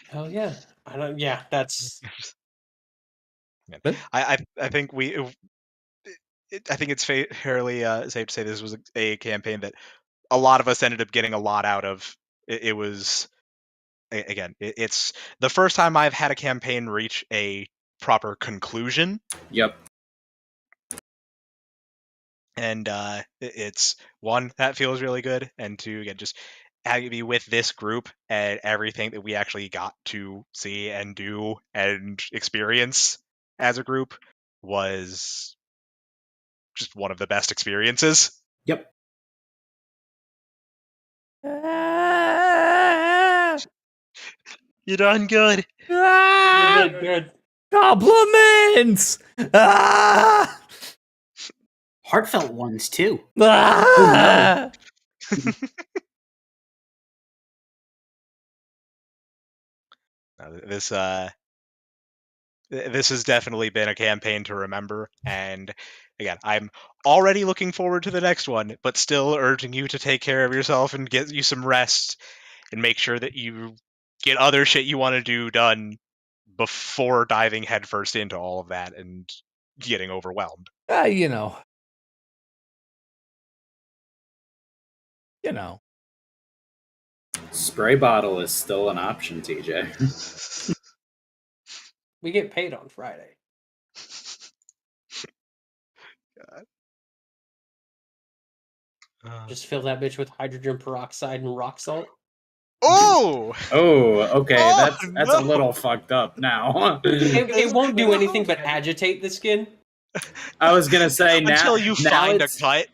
Hell yeah. I don't. Yeah, that's Yeah. but I think I think it's fairly safe to say this was a campaign that a lot of us ended up getting a lot out of. It was again, it's the first time I've had a campaign reach a proper conclusion, Yep. and it's one that feels really good, and two, again, just having to be with this group and everything that we actually got to see and do and experience as a group was just one of the best experiences. Yep. You done good. Good. Compliments! Ah! Heartfelt ones too. Ah! This this has definitely been a campaign to remember, and again, I'm already looking forward to the next one, but still urging you to take care of yourself and get you some rest and make sure that you get other shit you want to do done before diving headfirst into all of that and getting overwhelmed. You know. You know. Spray bottle is still an option, TJ. We get paid on Friday. Just fill that bitch with hydrogen peroxide and rock salt. Oh! Oh, okay, Oh, that's a no! little fucked up now. It won't do anything but agitate the skin. I was gonna say Until you find a it's cut.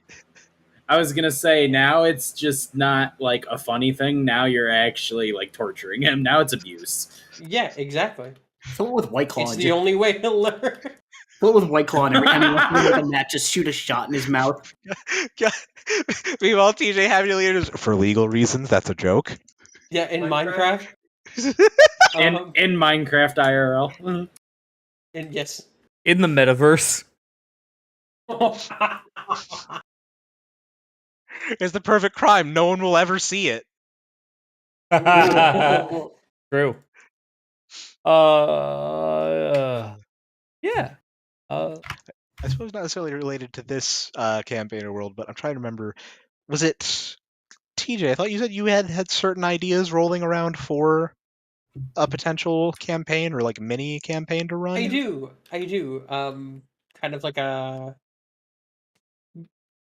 I was gonna say now it's just not like a funny thing. Now you're actually like torturing him. Now it's abuse. Yeah, exactly. Fill it with White Claw. It's the only way he'll learn. Fill it with White Claw and every time he wants to make a match, just shoot a shot in his mouth. Meanwhile, TJ happily is for legal reasons. That's a joke. Yeah, in Minecraft. In Minecraft IRL. And yes. In the metaverse. It's the perfect crime. No one will ever see it. True. Yeah. I suppose not necessarily related to this campaign or world, but I'm trying to remember. Was it TJ? I thought you said you had certain ideas rolling around for a potential campaign or like mini campaign to run. I do. Kind of like a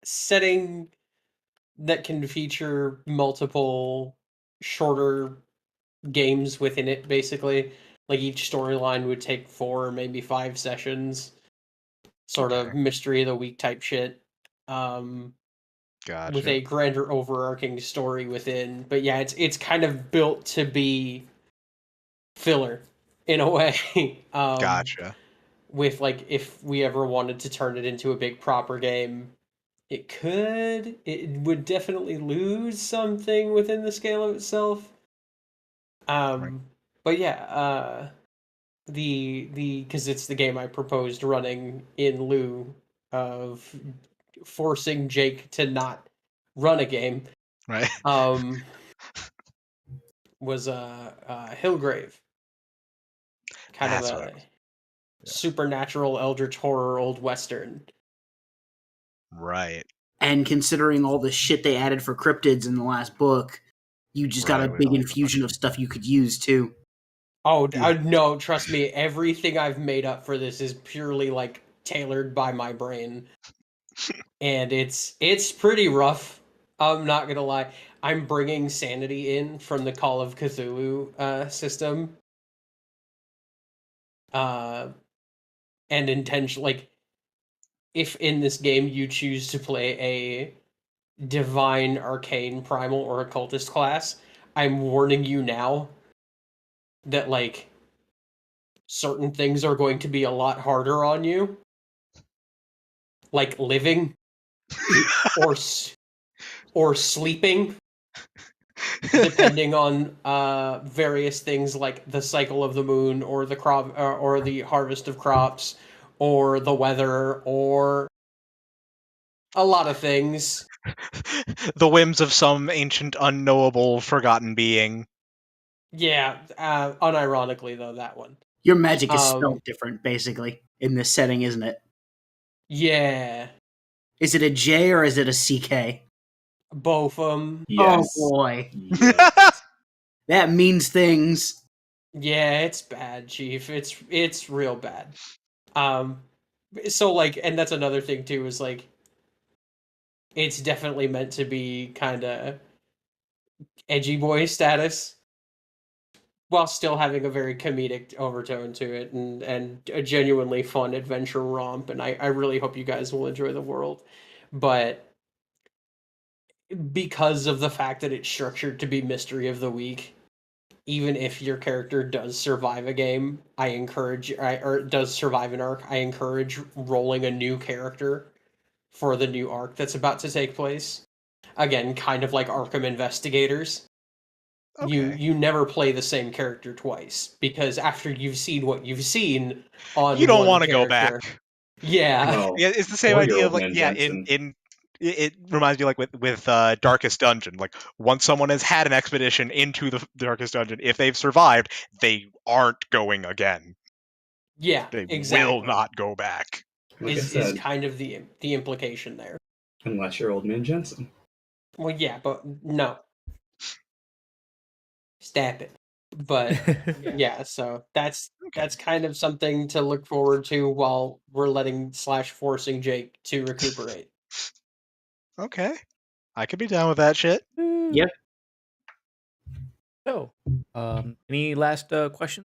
setting that can feature multiple shorter games within it, basically. Like each storyline would take 4 or maybe 5 sessions. Sort of mystery of the week type shit. Gotcha. With a grander overarching story within. But yeah, it's kind of built to be filler in a way. Gotcha. With like if we ever wanted to turn it into a big proper game, it would definitely lose something within the scale of itself. Right. But yeah, the because it's the game I proposed running in lieu of forcing Jake to not run a game. Right. Was Hillgrave. Kind That's of what a supernatural eldritch horror old western. Right. And considering all the shit they added for cryptids in the last book, you just got a Right, big infusion of stuff you could use too. Oh, Yeah. no, trust me, everything I've made up for this is purely like tailored by my brain. And it's pretty rough. I'm not gonna lie. I'm bringing sanity in from the Call of Cthulhu system. And intention, like, if in this game you choose to play a divine, arcane, primal, or occultist class, I'm warning you now that, like, certain things are going to be a lot harder on you. Like living or sleeping, depending on various things like the cycle of the moon or the crop or the harvest of crops or the weather or a lot of things. The whims of some ancient, unknowable, forgotten being. Yeah, unironically though, that one. Your magic is spelled different, basically, in this setting, isn't it? Yeah. Is it a J or is it a CK? Both of them. Yes. Oh boy. Yes. That means things. Yeah, it's bad, Chief. It's real bad. So like, and that's another thing too, is like, it's definitely meant to be kind of edgy boy status, while still having a very comedic overtone to it and a genuinely fun adventure romp. And I really hope you guys will enjoy the world. But because of the fact that it's structured to be mystery of the week, even if your character does survive a game, or does survive an arc, I encourage rolling a new character for the new arc that's about to take place. Again, kind of like Arkham Investigators. Okay. You never play the same character twice, because after you've seen what you've seen on You don't one want to go back. character, yeah, Well, Yeah, it's the same 4-year-old idea of like man yeah, Jensen. it reminds me like with Darkest Dungeon. Like once someone has had an expedition into the Darkest Dungeon, if they've survived, they aren't going again. yeah, They exactly. will not go back. Like I Is said, kind of the implication there. unless you're Old Man Jensen. Well, yeah, but no, stab it. But yeah, so that's kind of something to look forward to while we're forcing Jake to recuperate. Okay, I could be down with that shit. Yep. So, any last questions?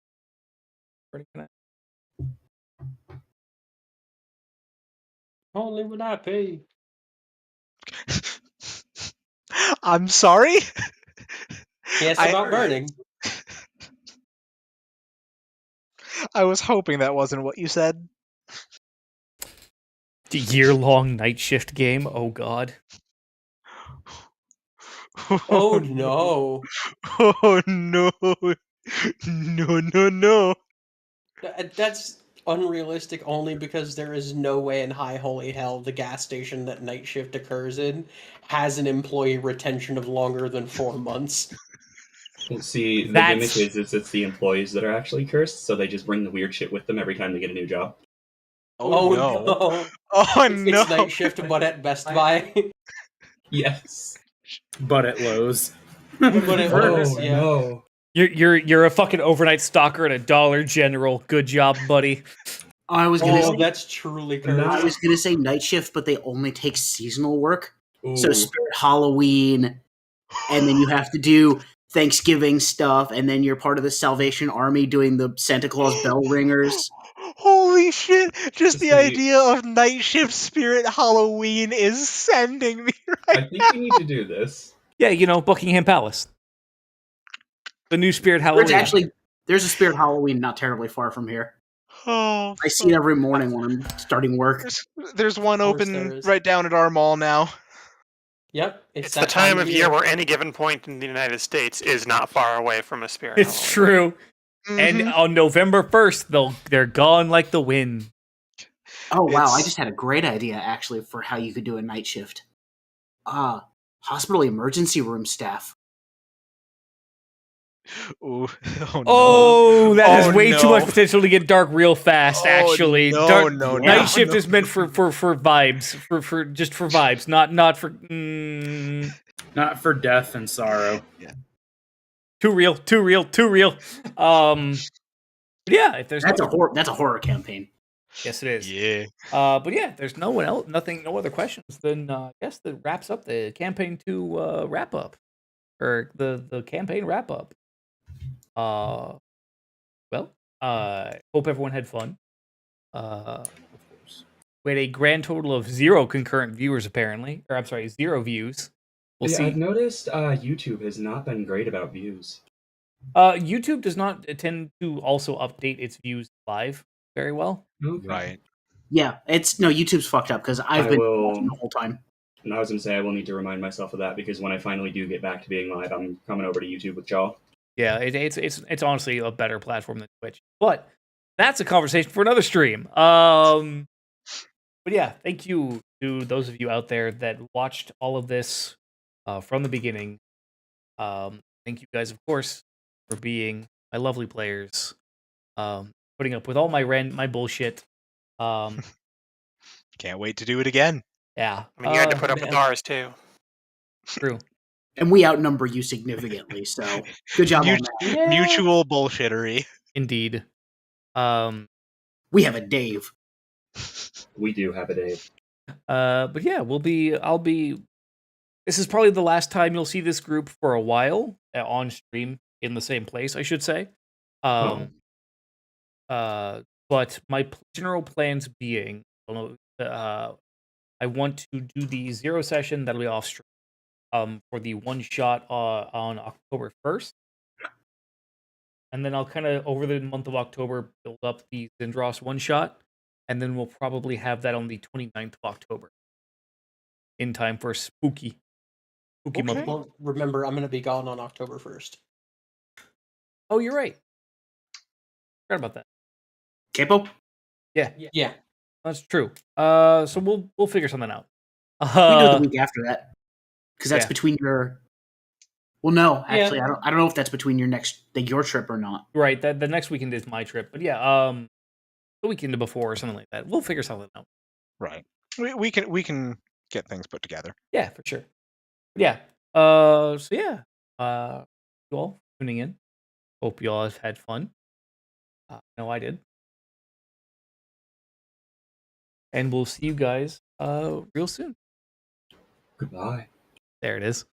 Only when I pay. I'm sorry. Yes, I- about burning. I was hoping that wasn't what you said. The year-long night shift game. Oh God. Oh no. Oh no. No. That's unrealistic only because there is no way in high holy hell the gas station that night shift occurs in has an employee retention of longer than 4 months. Well, see, the That's- gimmick is it's the employees that are actually cursed, so they just bring the weird shit with them every time they get a new job. Oh no. Oh no. It's night shift, but at Best Buy. Yes. But at Lowe's. But it works, Oh yeah. no. You're a fucking overnight stalker at a Dollar General. Good job, buddy. I was gonna Oh, say, that's truly No. I cursed. was gonna say night shift, but they only take seasonal work. So Ooh. Spirit Halloween, and then you have to do Thanksgiving stuff, and then you're part of the Salvation Army doing the Santa Claus bell ringers. Holy shit! Just the See- idea of night shift Spirit Halloween is sending me I right. think we need to do this. Yeah, you know, Buckingham Palace. The new Spirit Halloween. There's a Spirit Halloween not terribly far from here. Oh, I see it every morning when I'm starting work. there's one Of course open there is. right down at our mall now. Yep. It's that the time of year where any given point in the United States is not far away from a spirit. It's Halloween. true. And Mhm. on November 1st, they're gone like the wind. Oh wow, I It's- just had a great idea actually for how you could do a night shift. Hospital emergency room staff. Ooh, oh, Oh, that has Oh, way too much no. potential to get dark real fast. Oh, Actually, no, Night no, shift no. is meant for vibes, for just for vibes, not for Not for death and sorrow. too real. Yeah, if there's That's a horror campaign. yes, it is. Yeah. But yeah, there's no one else, no other questions. Then I guess that wraps up the campaign 2 wrap up, or the campaign wrap up. Hope everyone had fun. Of course, we had a grand total of 0 concurrent viewers, apparently, or I'm sorry, 0 views. We'll Yeah, see. I've noticed YouTube has not been great about views. YouTube does not tend to also update its views live very well. Okay. Right. Yeah, YouTube's fucked up because I've I been will- watching the whole time. And I was going to say I will need to remind myself of that because when I finally do get back to being live, I'm coming over to YouTube with y'all. Yeah, it's honestly a better platform than Twitch, but that's a conversation for another stream. But yeah, thank you to those of you out there that watched all of this from the beginning. Thank you guys, of course, for being my lovely players, putting up with all my bullshit. Can't wait to do it again. Yeah, I mean, you had to put up man. with ours too. true. And we outnumber you significantly, so good job on that. Yeah. Mutual bullshittery. Indeed. We have a Dave. We do have a Dave. But yeah, I'll be. This is probably the last time you'll see this group for a while on stream. in the same place, I should say. Oh. But my general plans being, I want to do the 0 session that'll be off stream for the one shot on October 1st. And then I'll kind of, over the month of October, build up the Zindros one shot. And then we'll probably have that on the 29th of October. In time for spooky month. Well, remember, I'm going to be gone on October 1st. Oh, you're right. Forgot about that. Capo? Yeah. That's true. So we'll figure something out. We can do the week after that. Because that's yeah. between your... Well, no, actually, Yeah. I don't know if that's between your trip or not. Right. That the next weekend is my trip. But yeah, the weekend before or something like that. We'll figure something out. Right. We can get things put together. Yeah, for sure. Yeah. So yeah. You all tuning in. Hope you all have had fun. No, I did. And we'll see you guys real soon. Goodbye. There it is.